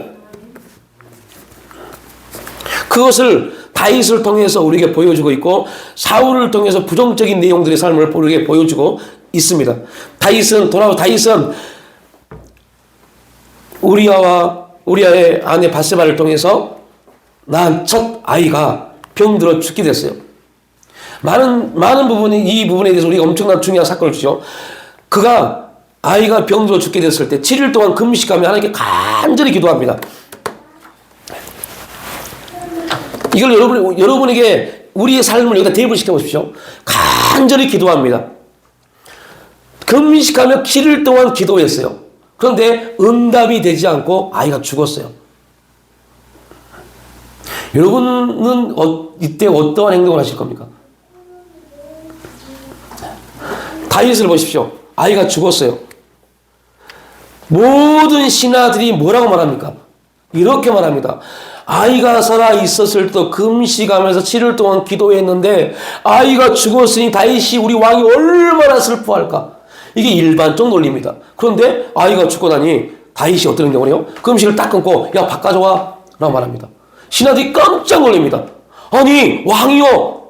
그것을 다윗을 통해서 우리에게 보여주고 있고 사울을 통해서 부정적인 내용들의 삶을 우리에게 보여주고 있습니다. 다윗은 우리아의 아내 바세바를 통해서 낳은 첫 아이가 병들어 죽게 됐어요. 많은 부분이 이 부분에 대해서 우리가 엄청난 중요한 사건을 주죠. 그가 아이가 병들어 죽게 됐을 때 7일 동안 금식하며 하나님께 간절히 기도합니다. 이걸 여러분에게 우리의 삶을 여기다 대입을 시켜보십시오. 간절히 기도합니다. 금식하며 7일 동안 기도했어요. 그런데 응답이 되지 않고 아이가 죽었어요. 여러분은 이때 어떠한 행동을 하실 겁니까? 다윗을 보십시오. 아이가 죽었어요. 모든 신하들이 뭐라고 말합니까? 이렇게 말합니다. 아이가 살아 있었을 때도 금식하면서 7일 동안 기도했는데 아이가 죽었으니 다윗이 우리 왕이 얼마나 슬퍼할까? 이게 일반적 논리입니다. 그런데 아이가 죽고 나니 다윗이 어떤 경우래요? 금식을 딱 끊고 야 밥 가져와 라고 말합니다. 신하들이 깜짝 놀랍니다. 아니 왕이요,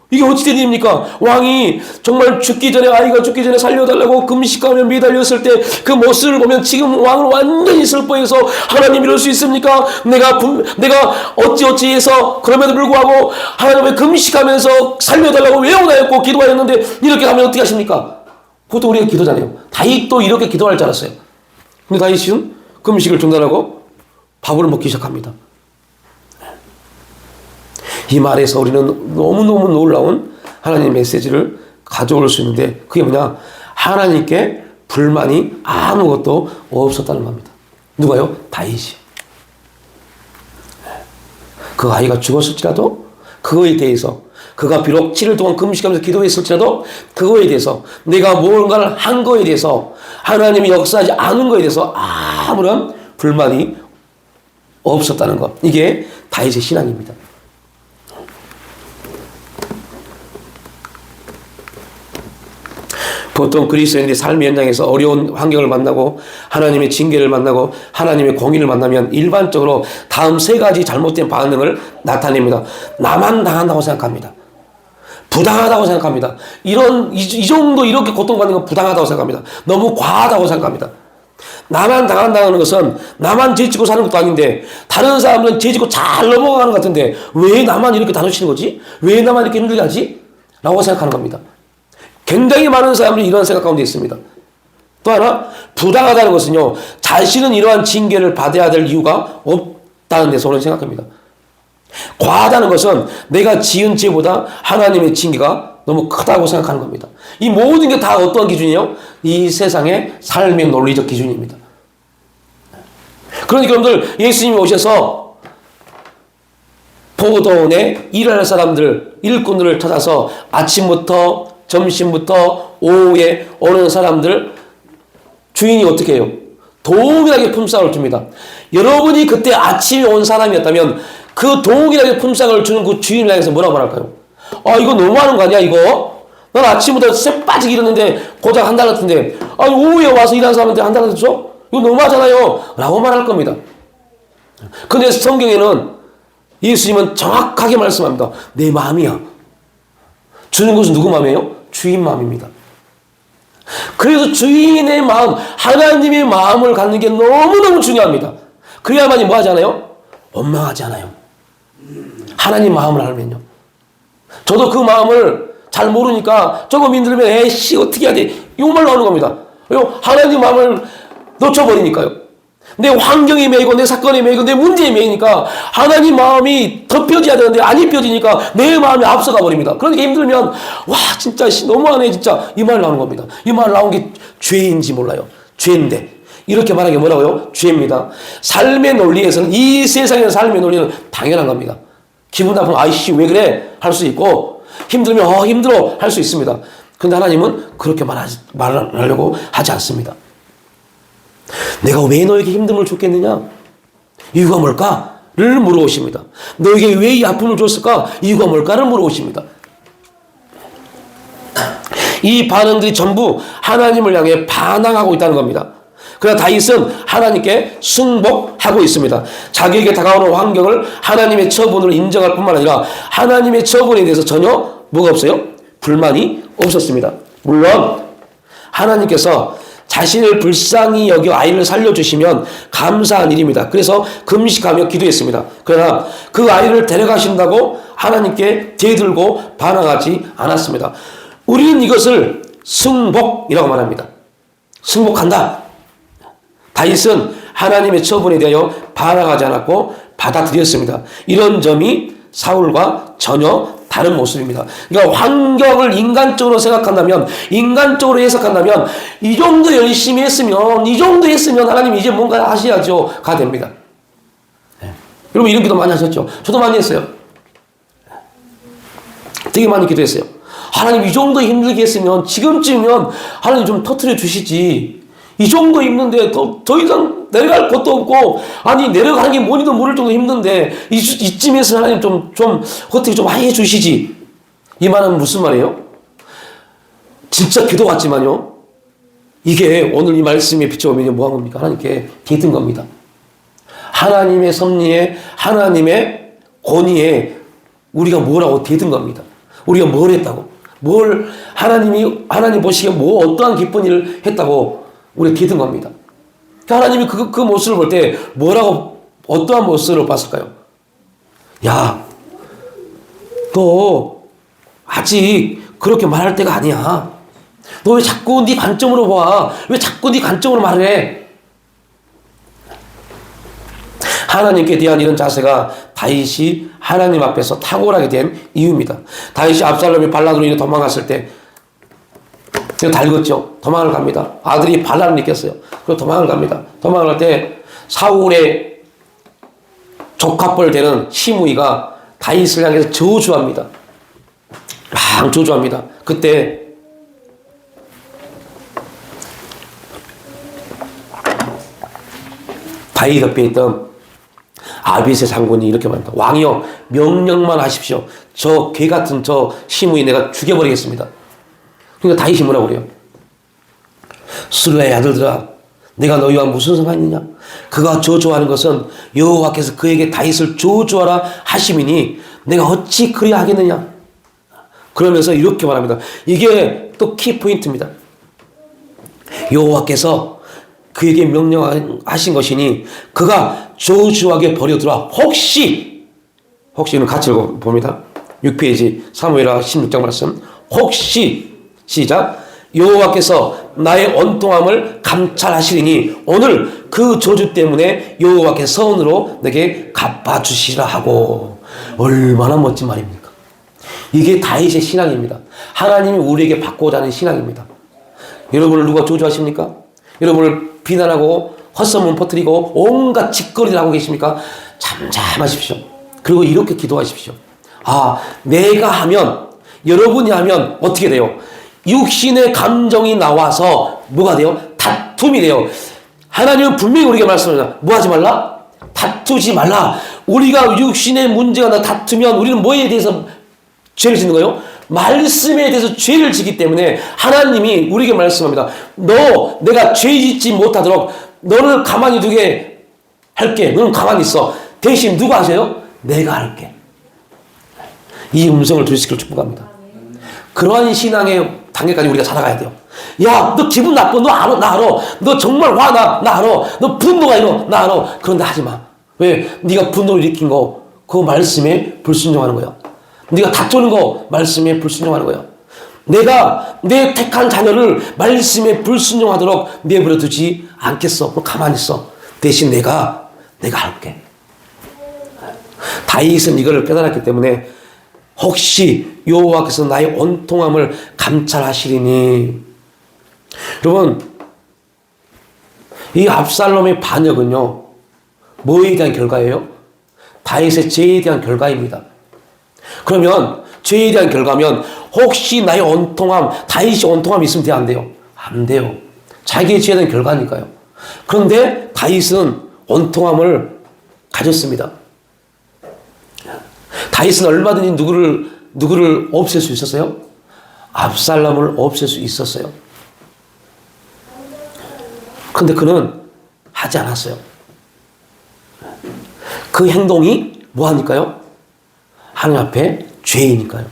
이게 어찌 된 일입니까? 왕이 정말 아이가 죽기 전에 살려달라고 금식하며 매달렸을 때 그 모습을 보면 지금 왕은 완전히 슬퍼해서 하나님 이럴 수 있습니까? 내가 어찌해서 그럼에도 불구하고 하나님의 금식하면서 살려달라고 외워나였고 기도하였는데 이렇게 하면 어떻게 하십니까? 그것도 우리가 기도잖아요. 다윗도 이렇게 기도할 줄 알았어요. 근데 다윗은 금식을 중단하고 밥을 먹기 시작합니다. 이 말에서 우리는 너무너무 놀라운 하나님의 메시지를 가져올 수 있는데 그게 뭐냐? 하나님께 불만이 아무것도 없었다는 겁니다. 누가요? 다윗이. 그 아이가 죽었을지라도 그거에 대해서 그가 비록 7일 동안 금식하면서 기도했을지라도 그거에 대해서 내가 무언가를 한 거에 대해서 하나님이 역사하지 않은 거에 대해서 아무런 불만이 없었다는 것. 이게 다윗의 신앙입니다. 보통 그리스도인들이 삶의 현장에서 어려운 환경을 만나고 하나님의 징계를 만나고 하나님의 공의를 만나면 일반적으로 다음 세 가지 잘못된 반응을 나타냅니다. 나만 당한다고 생각합니다. 부당하다고 생각합니다. 이 정도 이렇게 고통받는 건 부당하다고 생각합니다. 너무 과하다고 생각합니다. 나만 당한다는 것은 나만 죄짓고 사는 것도 아닌데 다른 사람들은 죄짓고 잘 넘어가는 것 같은데 왜 나만 이렇게 다루시는 거지? 왜 나만 이렇게 힘들게 하지? 라고 생각하는 겁니다. 굉장히 많은 사람들이 이런 생각 가운데 있습니다. 또 하나, 부당하다는 것은요, 자신은 이러한 징계를 받아야 될 이유가 없다는 데서 오는 생각합니다. 과하다는 것은 내가 지은 죄보다 하나님의 징계가 너무 크다고 생각하는 겁니다. 이 모든 게 다 어떠한 기준이에요? 이 세상의 삶의 논리적 기준입니다. 그러니까 여러분들, 예수님이 오셔서 포도원에 일할 사람들, 일꾼들을 찾아서 아침부터 점심부터 오후에 오는 사람들 주인이 어떻게 해요? 동일하게 품삯을 줍니다. 여러분이 그때 아침에 온 사람이었다면 그 동일하게 품삯을 주는 그 주인을 향해서 뭐라고 말할까요? 아, 이거 너무하는 거 아니야 이거? 난 아침부터 쇠 빠지게 일었는데 고작 한 달 같은데 오후에 와서 일하는 사람한테 한 달 같은 줘? 이거 너무하잖아요 라고 말할 겁니다. 근데 성경에는 예수님은 정확하게 말씀합니다. 내 마음이야. 주는 것은 누구 마음이에요? 주인 마음입니다. 그래서 주인의 마음, 하나님의 마음을 갖는 게 너무너무 중요합니다. 그래야만이 뭐 하지 않아요? 원망하지 않아요. 하나님 마음을 알면요. 저도 그 마음을 잘 모르니까 조금 힘들면 에이씨 어떻게 해야 돼? 이 말로 하는 겁니다. 하나님 마음을 놓쳐버리니까요. 내 환경이 매이고 내 사건이 매이고 내 문제에 매이니까 하나님 마음이 덮여져야 되는데 안 입혀지니까 내 마음이 앞서가 버립니다. 그러니까 힘들면 와 진짜 너무하네 진짜 이 말 나오는 겁니다. 이 말 나온 게 죄인지 몰라요. 죄인데 이렇게 말하는 게 뭐라고요? 죄입니다. 삶의 논리에서는 이 세상의 삶의 논리는 당연한 겁니다. 기분 나쁘면 아이씨 왜 그래? 할 수 있고 힘들면 힘들어 할 수 있습니다. 그런데 하나님은 그렇게 말하려고 하지 않습니다. 내가 왜 너에게 힘듦을 줬겠느냐? 이유가 뭘까?를 물어오십니다. 너에게 왜 이 아픔을 줬을까? 이유가 뭘까?를 물어오십니다. 이 반응들이 전부 하나님을 향해 반항하고 있다는 겁니다. 그러나 다윗은 하나님께 승복하고 있습니다. 자기에게 다가오는 환경을 하나님의 처분으로 인정할 뿐만 아니라 하나님의 처분에 대해서 전혀 뭐가 없어요? 불만이 없었습니다. 물론 하나님께서 자신을 불쌍히 여겨 아이를 살려주시면 감사한 일입니다. 그래서 금식하며 기도했습니다. 그러나 그 아이를 데려가신다고 하나님께 대들고 반항하지 않았습니다. 우리는 이것을 승복이라고 말합니다. 승복한다. 다윗은 하나님의 처분에 대하여 반항하지 않았고 받아들였습니다. 이런 점이 사울과 전혀 다른 모습입니다. 그러니까 환경을 인간적으로 생각한다면, 인간적으로 해석한다면 이 정도 열심히 했으면, 이 정도 했으면 하나님 이제 뭔가 하셔야죠가 됩니다. 여러분 이런 기도 많이 하셨죠? 저도 많이 했어요. 되게 많이 기도했어요. 하나님 이 정도 힘들게 했으면 지금쯤이면 하나님 좀 터뜨려 주시지. 이 정도 힘든데 더 이상 내려갈 것도 없고 아니 내려가는 게 뭔지도 모를 정도 힘든데 이쯤에서 하나님 좀 어떻게 좀 하해 주시지. 이 말은 무슨 말이에요? 진짜 기도 같지만요. 이게 오늘 이 말씀에 비춰보면 뭐한 겁니까? 하나님께 대든 겁니다. 하나님의 섭리에 하나님의 권위에 우리가 뭐라고 대든 겁니다. 우리가 뭘 했다고? 하나님 보시기에 어떠한 기쁜 일을 했다고 우리가 대든 겁니다. 하나님이 그 모습을 볼 때 어떠한 모습을 봤을까요? 야, 너 아직 그렇게 말할 때가 아니야. 너 왜 자꾸 네 관점으로 봐? 왜 자꾸 네 관점으로 말을 해? 하나님께 대한 이런 자세가 다윗이 하나님 앞에서 탁월하게 된 이유입니다. 다윗이 압살롬이 반란으로 인해 도망갔을 때 달궜죠. 도망을 갑니다. 아들이 반란을 일으켰어요. 그리고 도망을 갑니다. 도망을 갈 때 사울의 조카뻘 되는 시므이가 다윗을 향해서 저주합니다. 막 저주합니다. 그때 다윗 옆에 있던 아비새 장군이 이렇게 말합니다. 왕이여 명령만 하십시오. 저 개 같은 저 시므이 내가 죽여버리겠습니다. 그러니까 다윗이 뭐라고 그래요? 스루야의 아들들아 내가 너희와 무슨 상관이 있느냐? 그가 저주하는 것은 여호와께서 그에게 다윗을 저주하라 하심이니 내가 어찌 그리 하겠느냐? 그러면서 이렇게 말합니다. 이게 또 키포인트입니다. 여호와께서 그에게 명령하신 것이니 그가 저주하게 버려두라. 혹시는 같이 읽어봅니다. 6페이지 사무엘하 16장 말씀. 혹시 시작. 여호와께서 나의 원통함을 감찰하시리니 오늘 그 저주 때문에 여호와께서 선으로 내게 갚아주시라 하고. 얼마나 멋진 말입니까? 이게 다윗의 신앙입니다. 하나님이 우리에게 받고자 하는 신앙입니다. 여러분을 누가 저주하십니까? 여러분을 비난하고 헛소문 퍼뜨리고 온갖 짓거리를 하고 계십니까? 잠잠하십시오. 그리고 이렇게 기도하십시오. 내가 하면, 여러분이 하면 어떻게 돼요? 육신의 감정이 나와서 뭐가 돼요? 다툼이 돼요. 하나님은 분명히 우리에게 말씀합니다. 뭐 하지 말라? 다투지 말라. 우리가 육신의 문제가 나 다투면 우리는 뭐에 대해서 죄를 짓는 거예요? 말씀에 대해서 죄를 지기 때문에 하나님이 우리에게 말씀합니다. 내가 죄 짓지 못하도록 너를 가만히 두게 할게. 너는 가만히 있어. 대신 누가 하세요? 내가 할게. 이 음성을 들으시길 축복합니다. 그러한 신앙의 단계까지 우리가 살아가야 돼요. 야, 너 기분 나빠. 너 알아. 나 알아. 너 정말 화나. 나 알아. 너 분노가 일어. 나 알아. 그런데 하지 마. 왜? 네가 분노를 일으킨 거 그 말씀에 불순종하는 거야. 네가 다투는 거 말씀에 불순종하는 거야. 내가 내 택한 자녀를 말씀에 불순종하도록 내버려 두지 않겠어. 너 가만히 있어. 대신 내가 할게. 다윗은 이거를 깨달았기 때문에 혹시 여호와께서 나의 온통함을 감찰하시리니. 여러분, 이 압살롬의 반역은요, 뭐에 대한 결과예요? 다윗의 죄에 대한 결과입니다. 그러면 죄에 대한 결과면 혹시 나의 온통함, 다윗이 온통함이 있으면 돼요, 안 돼요? 안 돼요. 자기의 죄에 대한 결과니까요. 그런데 다윗은 온통함을 가졌습니다. 다윗은 얼마든지 누구를 없앨 수 있었어요? 압살롬을 없앨 수 있었어요. 그런데 그는 하지 않았어요. 그 행동이 뭐하니까요? 하나님 앞에 죄이니까요.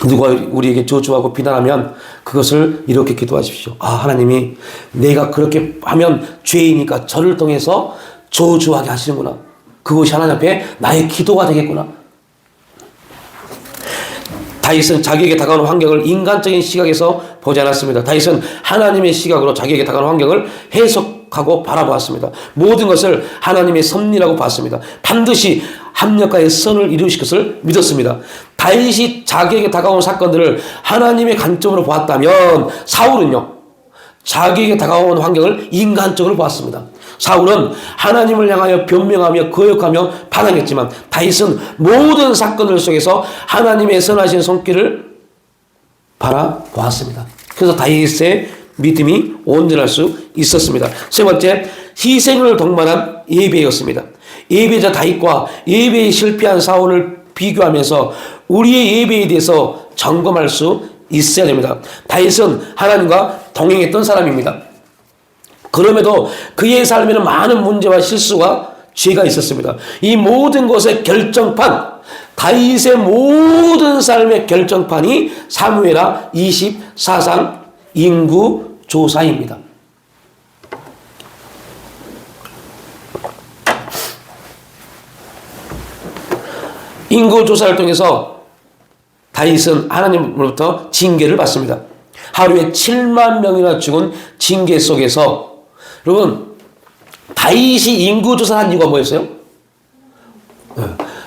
누가 우리에게 저주하고 비난하면 그것을 이렇게 기도하십시오. 아, 하나님이 내가 그렇게 하면 죄이니까 저를 통해서 저주하게 하시는구나. 그것이 하나님 앞에 나의 기도가 되겠구나. 다윗은 자기에게 다가오는 환경을 인간적인 시각에서 보지 않았습니다. 다윗은 하나님의 시각으로 자기에게 다가오는 환경을 해석하고 바라보았습니다. 모든 것을 하나님의 섭리라고 봤습니다. 반드시 합력하여 선을 이루실 것을 믿었습니다. 다윗이 자기에게 다가오는 사건들을 하나님의 관점으로 보았다면 사울은요, 자기에게 다가오는 환경을 인간적으로 보았습니다. 사울은 하나님을 향하여 변명하며 거역하며 반항했지만 다윗은 모든 사건들 속에서 하나님의 선하신 손길을 바라보았습니다. 그래서 다윗의 믿음이 온전할 수 있었습니다. 세 번째, 희생을 동반한 예배였습니다. 예배자 다윗과 예배에 실패한 사울을 비교하면서 우리의 예배에 대해서 점검할 수 있어야 됩니다. 다윗은 하나님과 동행했던 사람입니다. 그럼에도 그의 삶에는 많은 문제와 실수와 죄가 있었습니다. 이 모든 것의 결정판, 다윗의 모든 삶의 결정판이 사무엘하 24장 인구조사입니다. 인구조사를 통해서 다윗은 하나님으로부터 징계를 받습니다. 하루에 7만 명이나 죽은 징계 속에서 여러분, 다윗이 인구조사를 한 이유가 뭐였어요?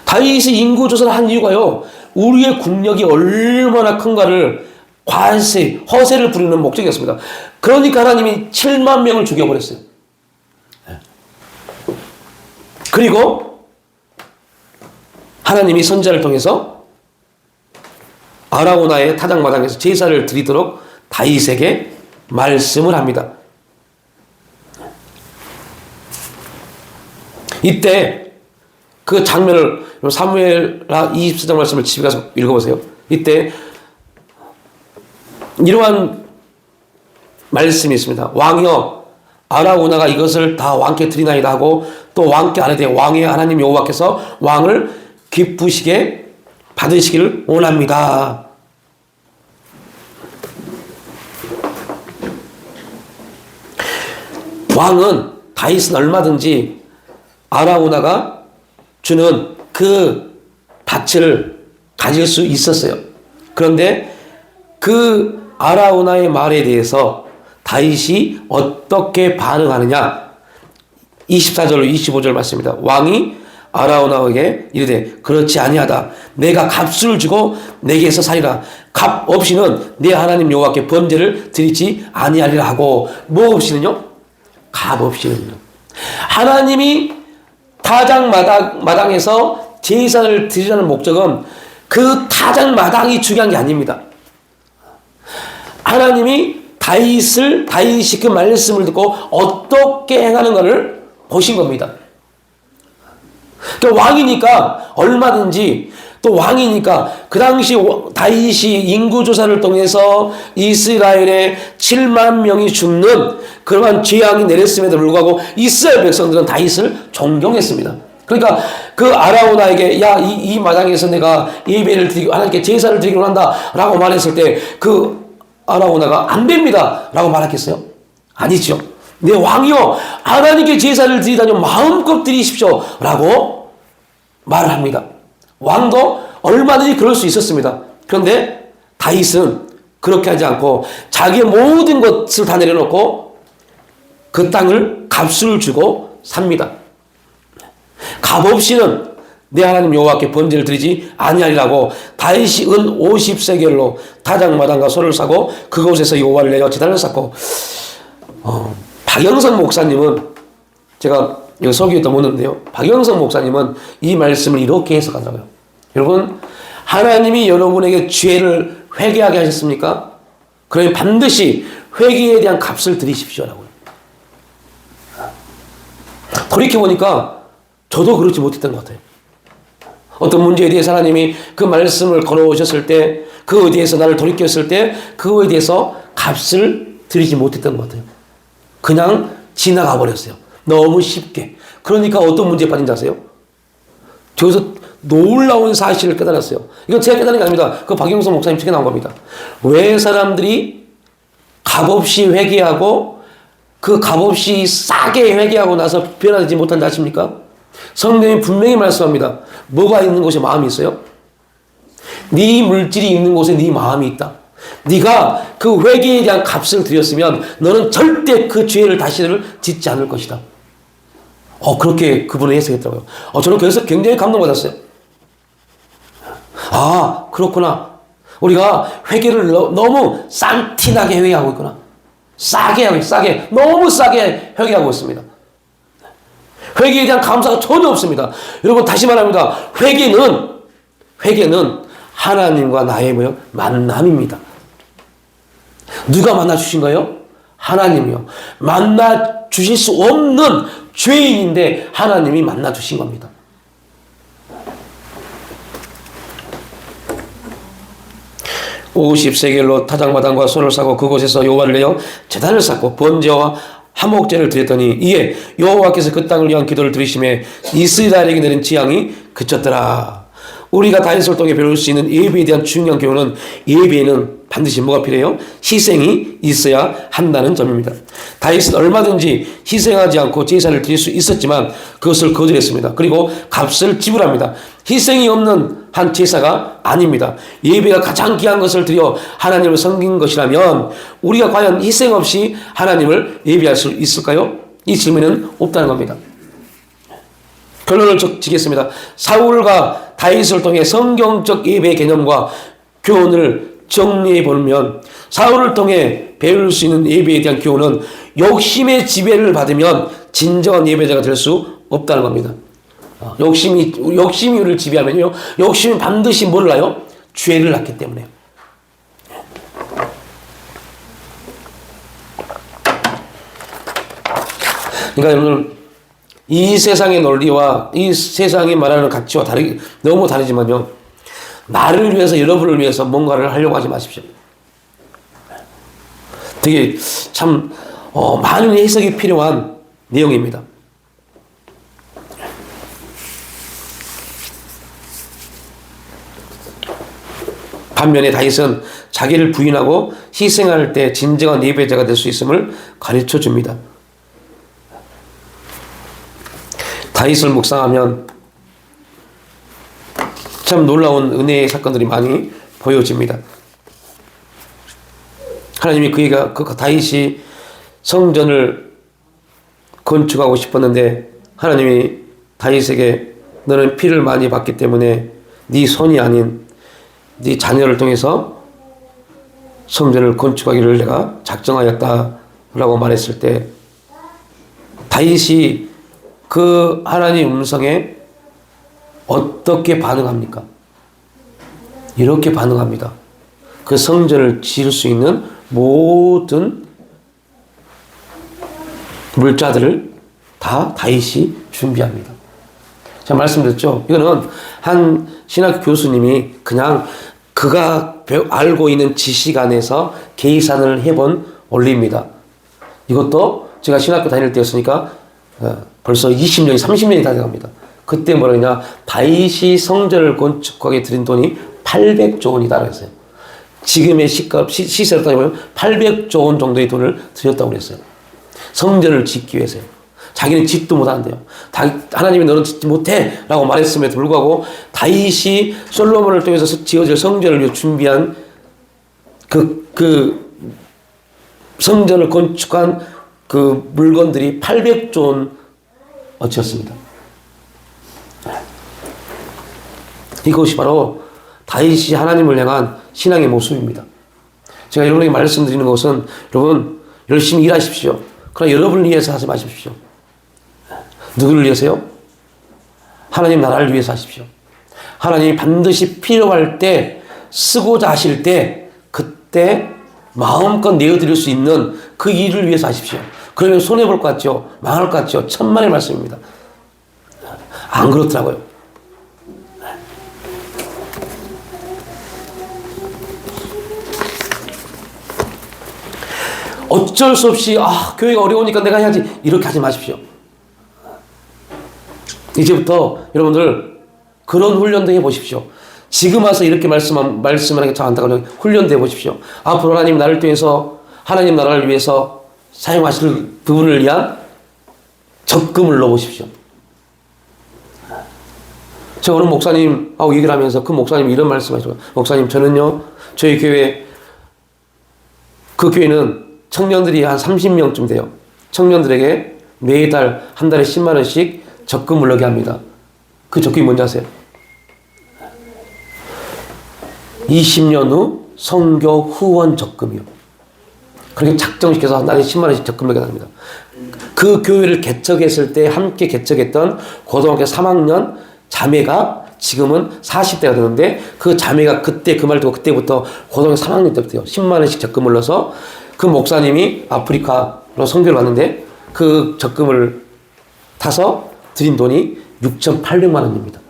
다윗이 인구조사를 한 이유가요, 우리의 국력이 얼마나 큰가를 허세를 부리는 목적이었습니다. 그러니까 하나님이 7만 명을 죽여버렸어요. 그리고 하나님이 선지자를 통해서 아라우나의 타작마당에서 제사를 드리도록 다윗에게 말씀을 합니다. 이때 그 장면을 사무엘하 24장 말씀을 집에 가서 읽어보세요. 이때 이러한 말씀이 있습니다. 왕이여, 아라우나가 이것을 다 왕께 드리나이다 하고 또 왕께 아뢰되 왕의 하나님 여호와께서 왕을 기쁘시게 받으시기를 원합니다. 왕은, 다윗은 얼마든지 아라우나가 주는 그 밭을 가질 수 있었어요. 그런데 그 아라우나의 말에 대해서 다윗이 어떻게 반응하느냐, 24절로 25절 말씀입니다. 왕이 아라우나에게 이르되 그렇지 아니하다. 내가 값을 주고 내게서 사리라. 값 없이는 내 하나님 여호와께 번제를 드리지 아니하리라 하고. 뭐 없이는요? 값 없이는요. 하나님이 타작마당에서 제사를 드리라는 목적은 그 타작마당이 중요한 게 아닙니다. 하나님이 다윗이 그 말씀을 듣고 어떻게 행하는가를 보신 겁니다. 그러니까 왕이니까 얼마든지, 또 왕이니까 그 당시 다윗이 인구조사를 통해서 이스라엘의 7만 명이 죽는 그러한 재앙이 내렸음에도 불구하고 이스라엘 백성들은 다윗을 존경했습니다. 그러니까 그 아라우나에게 야, 이 마당에서 내가 예배를 드리고 하나님께 제사를 드리기로 한다 라고 말했을 때 그 아라우나가 안 됩니다 라고 말했겠어요? 아니죠. 내 왕이요, 하나님께 제사를 드리다니 마음껏 드리십시오 라고 말을 합니다. 왕도 얼마든지 그럴 수 있었습니다. 그런데 다윗은 그렇게 하지 않고 자기의 모든 것을 다 내려놓고 그 땅을 값을 주고 삽니다. 값 없이는 내 하나님 여호와께 번제를 드리지 아니하리라고 다윗이 은 50세겔로 타작마당과 소를 사고 그곳에서 여호와를 내어 제단을 쌓고. 박영선 목사님은, 제가 이거 설교에도 묻는데요, 박영선 목사님은 이 말씀을 이렇게 해석하더라고요. 여러분, 하나님이 여러분에게 죄를 회개하게 하셨습니까? 그러면 반드시 회개에 대한 값을 드리십시오라고요. 돌이켜보니까 저도 그렇지 못했던 것 같아요. 어떤 문제에 대해서 하나님이 그 말씀을 걸어오셨을 때, 그에 대해서 나를 돌이켰을 때 그거에 대해서 값을 드리지 못했던 것 같아요. 그냥 지나가 버렸어요. 너무 쉽게. 그러니까 어떤 문제에 빠진지 아세요? 저기서 놀라운 사실을 깨달았어요. 이건 제가 깨달은 게 아닙니다. 그 박영선 목사님 책에 나온 겁니다. 왜 사람들이 값없이 회개하고 그 값없이 싸게 회개하고 나서 변화되지 못한다 아십니까? 성경이 분명히 말씀합니다. 뭐가 있는 곳에 마음이 있어요? 네 물질이 있는 곳에 네 마음이 있다. 네가 그 회개에 대한 값을 드렸으면 너는 절대 그 죄를 다시를 짓지 않을 것이다. 그렇게 그분은 해석했더라고요. 저는 그래서 굉장히 감동받았어요. 아, 그렇구나. 우리가 회개를 너무 싼티나게 회개하고 있구나. 싸게, 너무 싸게 회개하고 있습니다. 회개에 대한 감사가 전혀 없습니다. 여러분, 다시 말합니다. 회개는 하나님과 나의 만남입니다. 누가 만나 주신 거예요? 하나님이요. 만나 주실 수 없는 죄인인데 하나님이 만나 주신 겁니다. (50세겔로) 타작마당과 소를 사고 그곳에서 여호와를 내어 제단을 쌓고 번제와 화목제를 드렸더니 이에 여호와께서 그 땅을 위한 기도를 들으심에 이스라엘에게 내린 재앙이 그쳤더라. 우리가 다윗을 통해 배울 수 있는 예배에 대한 중요한 교훈은, 예배에는 반드시 뭐가 필요해요? 희생이 있어야 한다는 점입니다. 다윗은 얼마든지 희생하지 않고 제사를 드릴 수 있었지만 그것을 거절했습니다. 그리고 값을 지불합니다. 희생이 없는 한 제사가 아닙니다. 예배가 가장 귀한 것을 드려 하나님을 섬긴 것이라면 우리가 과연 희생 없이 하나님을 예배할 수 있을까요? 이 질문은 없다는 겁니다. 결론을 짓겠습니다. 사울과 다윗을 통해 성경적 예배 개념과 교훈을 정리해 보면, 사울을 통해 배울 수 있는 예배에 대한 교훈은 욕심의 지배를 받으면 진정한 예배자가 될 수 없다는 겁니다. 욕심이 우리를 지배하면요, 욕심이 반드시 뭘 낳아요? 죄를 낳기 때문에요. 그러니까 여러분, 이 세상의 논리와 이 세상이 말하는 가치와 너무 다르지만요, 나를 위해서, 여러분을 위해서 뭔가를 하려고 하지 마십시오. 되게 참 많은 해석이 필요한 내용입니다. 반면에 다윗은 자기를 부인하고 희생할 때 진정한 예배자가 될 수 있음을 가르쳐 줍니다. 다윗을 묵상하면 참 놀라운 은혜의 사건들이 많이 보여집니다. 하나님이 다윗이 성전을 건축하고 싶었는데 하나님이 다윗에게 너는 피를 많이 봤기 때문에 네 손이 아닌 네 자녀를 통해서 성전을 건축하기를 내가 작정하였다라고 말했을 때 다윗이 그 하나님 음성에 어떻게 반응합니까? 이렇게 반응합니다. 그 성전을 지을 수 있는 모든 물자들을 다 다윗이 준비합니다. 제가 말씀드렸죠. 이거는 한 신학 교수님이 그냥 그가 알고 있는 지식 안에서 계산을 해본 원리입니다. 이것도 제가 신학교 다닐 때였으니까 벌써 20년이 30년이 다 돼갑니다. 그때 뭐냐, 다윗이 성전을 건축하게 들인 돈이 800조 원이다라고 했어요. 지금의 시세로 따지면 800조 원 정도의 돈을 들였다고 그랬어요. 성전을 짓기 위해서요. 자기는 짓도 못하는데요. 하나님이 너는 짓지 못해 라고 말했음에도 불구하고 다윗이 솔로몬을 통해서 지어질 성전을 위해 준비한 그 성전을 건축한 그 물건들이 800조원 어치였습니다. 이것이 바로 다윗이 하나님을 향한 신앙의 모습입니다. 제가 여러분에게 말씀드리는 것은 여러분 열심히 일하십시오. 그러나 여러분을 위해서 하지 마십시오. 누구를 위해서요? 하나님 나라를 위해서 하십시오. 하나님이 반드시 필요할 때 쓰고자 하실 때 그때 마음껏 내어드릴 수 있는 그 일을 위해서 하십시오. 그러면 손해볼 것 같죠? 망할 것 같죠? 천만의 말씀입니다. 안 그렇더라고요. 어쩔 수 없이 교회가 어려우니까 내가 해야지 이렇게 하지 마십시오. 이제부터 여러분들 그런 훈련도 해보십시오. 지금 와서 이렇게 말씀하는 게 참 안타까워요. 훈련도 해보십시오. 앞으로 하나님 나를 통해서 하나님 나라를 위해서 사용하실 부분을 위한 적금을 넣어보십시오. 제가 어느 목사님하고 얘기를 하면서 그 목사님이 이런 말씀 하시고, 목사님 저는요 저희 교회 그 교회는 청년들이 한 30명쯤 돼요. 청년들에게 매달 한 달에 10만 원씩 적금을 넣게 합니다. 그 적금이 뭔지 아세요? 20년 후 선교 후원 적금이요. 그렇게 작정시켜서 한 달에 10만 원씩 적금 넣게 합니다. 그 교회를 개척했을 때 함께 개척했던 고등학교 3학년 자매가 지금은 40대가 되는데 그 자매가 그때 그 말 듣고 그때부터 고등학교 3학년 때부터요 10만 원씩 적금을 넣어서 그 목사님이 아프리카로 선교를 왔는데 그 적금을 타서 드린 돈이 6,800만 원입니다.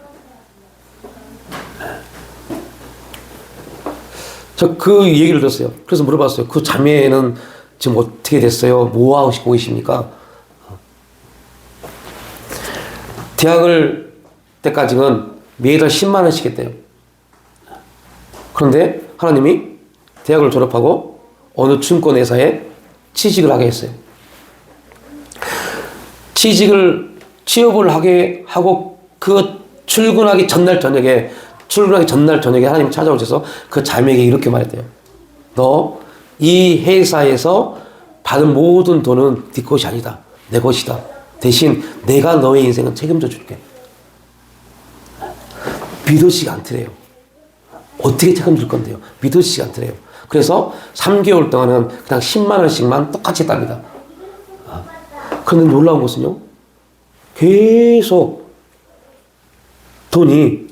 저 그 얘기를 들었어요. 그래서 물어봤어요. 그 자매는 지금 어떻게 됐어요? 뭐 하고 계십니까? 대학을 때까지는 매달 10만 원씩 했대요. 그런데 하나님이 대학을 졸업하고 어느 증권회사에 취직을 하게 했어요. 취업을 하게 하고 그 출근하기 전날 저녁에 하나님 찾아오셔서 그 자매에게 이렇게 말했대요. 너 이 회사에서 받은 모든 돈은 네 것이 아니다. 내 것이다. 대신 내가 너의 인생은 책임져 줄게. 믿으시지 않더래요. 어떻게 책임질 건데요? 믿으시지 않더래요. 그래서 3개월 동안은 그냥 10만 원씩만 똑같이 했답니다. 그런데 놀라운 것은요. 계속 돈이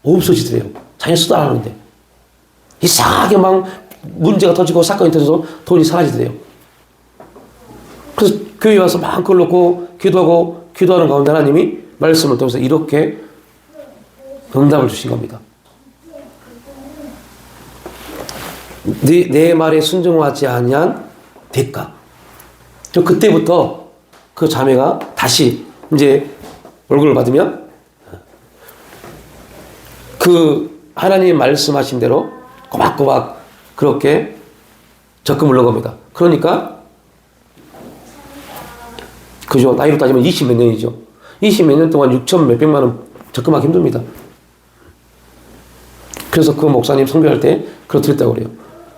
없어지더래요. 자기 수도 안 하는데. 이상하게 막 문제가 터지고 사건이 터져서 돈이 사라지더래요. 그래서 교회에 와서 막 그걸 놓고 기도하는 가운데 하나님이 말씀을 통해서 이렇게 응답을 주신 겁니다. 내 말에 순종하지 아니한 대가. 저 그때부터 그 자매가 다시 이제 월급을 받으면 그 하나님 말씀하신 대로 꼬박꼬박 그렇게 적금을 넣은 겁니다. 그러니까 그죠? 나이로 따지면 20 몇 년이죠. 20 몇 년 동안 6천 몇백만 원 적금하기 힘듭니다. 그래서 그 목사님 선교할 때 그걸 드렸다고 그래요.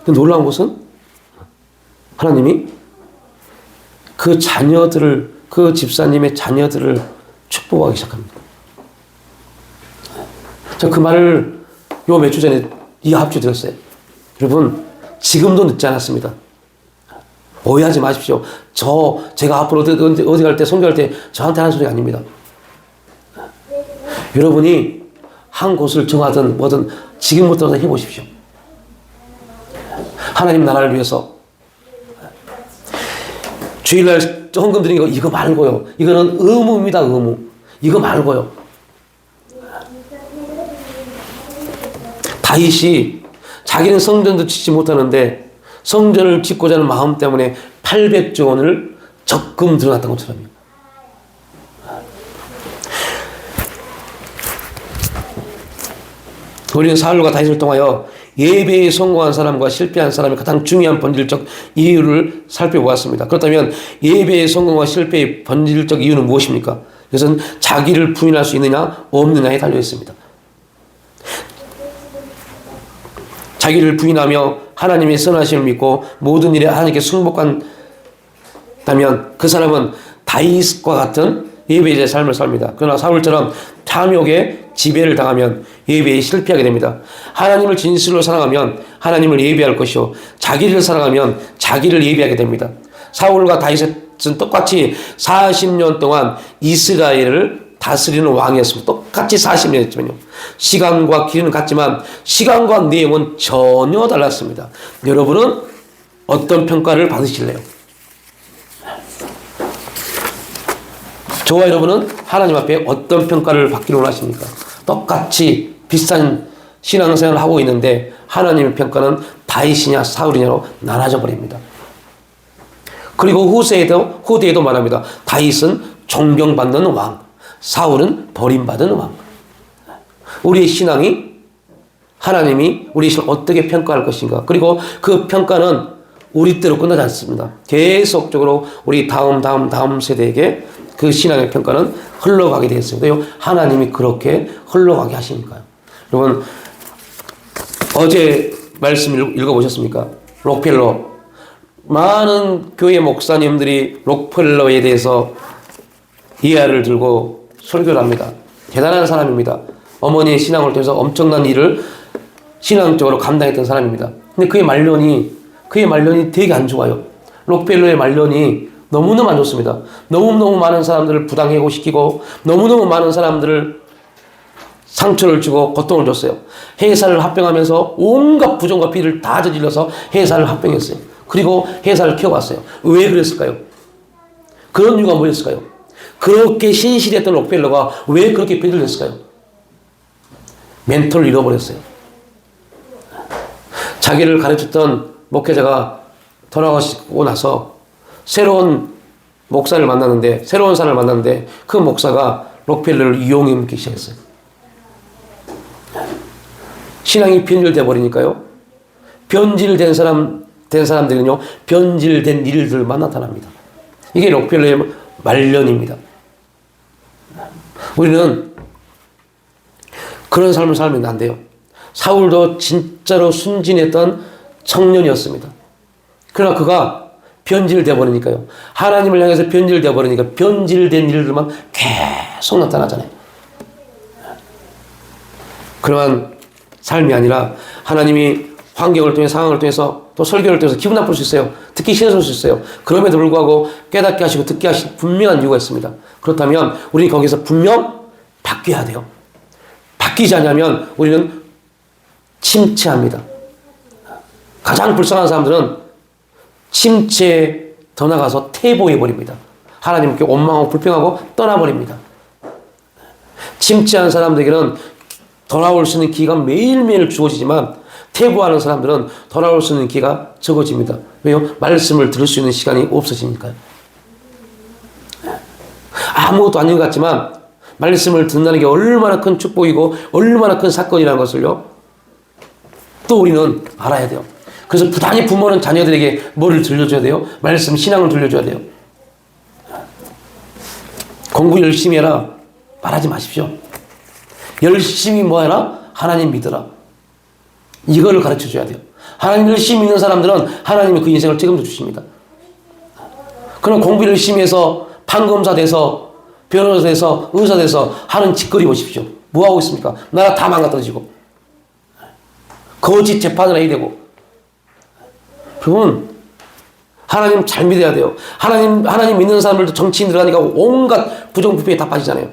근데 놀라운 것은 하나님이 그 자녀들을, 그 집사님의 자녀들을 축복하기 시작합니다. 저 그 말을 요 몇 주 전에 이 합주 드렸어요. 여러분, 지금도 늦지 않았습니다. 오해하지 마십시오. 제가 앞으로 어디 갈 때, 선교할 때 저한테 하는 소리가 아닙니다. 여러분이 한 곳을 정하든 뭐든 지금부터 해보십시오. 하나님 나라를 위해서. 주일날 헌금 드리는 거 이거 말고요. 이거는 의무입니다. 의무. 이거 말고요. 다윗이 자기는 성전도 짓지 못하는데 성전을 짓고자 하는 마음 때문에 800조 원을 적금 들어놨던 것처럼요. 우리는 사울과 다윗을 통하여 예배에 성공한 사람과 실패한 사람의 가장 중요한 본질적 이유를 살펴보았습니다. 그렇다면 예배의 성공과 실패의 본질적 이유는 무엇입니까? 이것은 자기를 부인할 수 있느냐 없느냐에 달려 있습니다. 자기를 부인하며 하나님의 선하심을 믿고 모든 일에 하나님께 순복한 그렇다면 그 사람은 다윗과 같은 예배자의 삶을 삽니다. 그러나 사울처럼 탐욕에 지배를 당하면 예배에 실패하게 됩니다. 하나님을 진실로 사랑하면 하나님을 예배할 것이요, 자기를 사랑하면 자기를 예배하게 됩니다. 사울과 다윗은 똑같이 40년 동안 이스라엘을 다스리는 왕이었습니다. 똑같이 40년 했지만요. 시간과 길이는 같지만 시간과 내용은 전혀 달랐습니다. 여러분은 어떤 평가를 받으실래요? 저와 여러분은 하나님 앞에 어떤 평가를 받기를 원하십니까? 똑같이 비슷한 신앙생활을 하고 있는데 하나님의 평가는 다윗이냐 사울이냐로 나눠져 버립니다. 그리고 후대에도 말합니다. 다윗은 존경받는 왕, 사울은 버림받은 왕. 우리의 신앙이 하나님이 우리 신을 어떻게 평가할 것인가. 그리고 그 평가는 우리 때로 끝나지 않습니다. 계속적으로 우리 다음 세대에게 그 신앙의 평가는 흘러가게 되었습니다. 하나님이 그렇게 흘러가게 하시니까요. 여러분, 어제 말씀 읽어보셨습니까? 록펠러. 많은 교회 목사님들이 록펠러에 대해서 이해를 들고 설교를 합니다. 대단한 사람입니다. 어머니의 신앙을 통해서 엄청난 일을 신앙적으로 감당했던 사람입니다. 근데 그의 말년이 되게 안 좋아요. 록펠러의 말년이 너무너무 안 좋습니다. 너무너무 많은 사람들을 부당해고시키고 너무너무 많은 사람들을 상처를 주고 고통을 줬어요. 회사를 합병하면서 온갖 부정과 비리를 다 저질러서 회사를 합병했어요. 그리고 회사를 키워갔어요. 왜 그랬을까요? 그런 이유가 뭐였을까요? 그렇게 신실했던 록펠러가 왜 그렇게 비리했을까요? 멘토를 잃어버렸어요. 자기를 가르쳤던 목회자가 돌아가시고 나서 새로운 사람을 만났는데 그 목사가 록펠러를 이용해 먹기 시작했어요. 신앙이 변질되어 버리니까요. 변질된 사람들은요, 변질된 일들만 나타납니다. 이게 록펠러의 말년입니다. 우리는 그런 삶을 살면 안 돼요. 사울도 진짜로 순진했던 청년이었습니다. 그러나 그가 변질되어 버리니까요. 하나님을 향해서 변질되어 버리니까 변질된 일들만 계속 나타나잖아요. 그러한 삶이 아니라 하나님이 환경을 통해 상황을 통해서 또 설교를 통해서 기분 나쁠 수 있어요. 듣기 싫을 수 있어요. 그럼에도 불구하고 깨닫게 하시고 듣게 하신 분명한 이유가 있습니다. 그렇다면 우리는 거기서 분명 바뀌어야 돼요. 바뀌지 않으면 우리는 침체합니다. 가장 불쌍한 사람들은 침체에 더 나가서 퇴보해버립니다. 하나님께 원망하고 불평하고 떠나버립니다. 침체한 사람들에게는 돌아올 수 있는 기회가 매일매일 주어지지만 퇴보하는 사람들은 돌아올 수 있는 기회가 적어집니다. 왜요? 말씀을 들을 수 있는 시간이 없어지니까요. 아무것도 아닌 것 같지만 말씀을 듣는다는 게 얼마나 큰 축복이고 얼마나 큰 사건이라는 것을요, 또 우리는 알아야 돼요. 그래서 부단히 부모는 자녀들에게 뭐를 들려줘야 돼요? 말씀, 신앙을 들려줘야 돼요. 공부 열심히 해라 말하지 마십시오. 열심히 뭐 해라? 하나님 믿어라. 이거를 가르쳐줘야 돼요. 하나님 열심히 믿는 사람들은 하나님이 그 인생을 책임져 주십니다. 그럼 공부 열심히 해서 판검사 돼서 변호사 돼서 의사 돼서 하는 짓거리 보십시오. 뭐하고 있습니까? 나라 다 망가뜨리고 거짓 재판을 해야 되고. 여러분, 하나님 잘 믿어야 돼요. 하나님 믿는 사람들도 정치인 들어가니까 온갖 부정부패에 다 빠지잖아요.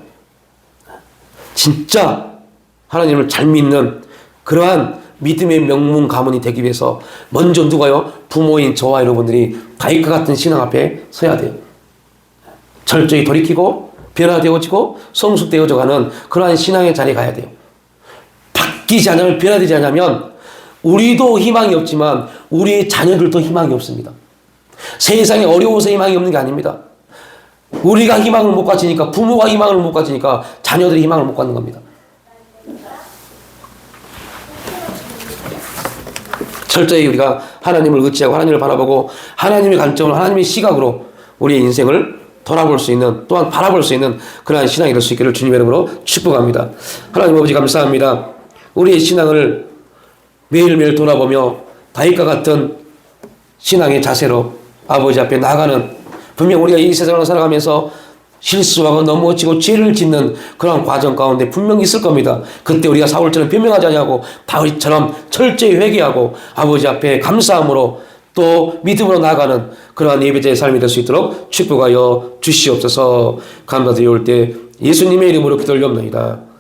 진짜 하나님을 잘 믿는 그러한 믿음의 명문 가문이 되기 위해서 먼저 누가요? 부모인 저와 여러분들이 다윗과 같은 신앙 앞에 서야 돼요. 철저히 돌이키고 변화되어지고 성숙되어져가는 그러한 신앙의 자리에 가야 돼요. 바뀌지 않으면, 변화되지 않으면 우리도 희망이 없지만 우리의 자녀들도 희망이 없습니다. 세상에 어려워서 희망이 없는 게 아닙니다. 우리가 희망을 못 가지니까, 부모가 희망을 못 가지니까 자녀들이 희망을 못 갖는 겁니다. 철저히 우리가 하나님을 의지하고 하나님을 바라보고 하나님의 관점으로, 하나님의 시각으로 우리의 인생을 돌아볼 수 있는, 또한 바라볼 수 있는 그러한 신앙이 될 수 있기를 주님의 이름으로 축복합니다. 하나님 아버지 감사합니다. 우리의 신앙을 매일매일 돌아보며 다윗과 같은 신앙의 자세로 아버지 앞에 나가는 분명 우리가 이 세상을 살아가면서 실수하고 넘어지고 죄를 짓는 그런 과정 가운데 분명히 있을 겁니다. 그때 우리가 사울처럼 변명하지 아니하고 다윗처럼 철저히 회개하고 아버지 앞에 감사함으로 또 믿음으로 나아가는 그러한 예배자의 삶이 될 수 있도록 축복하여 주시옵소서. 감사드리올 때 예수님의 이름으로 기도 올려옵나이다.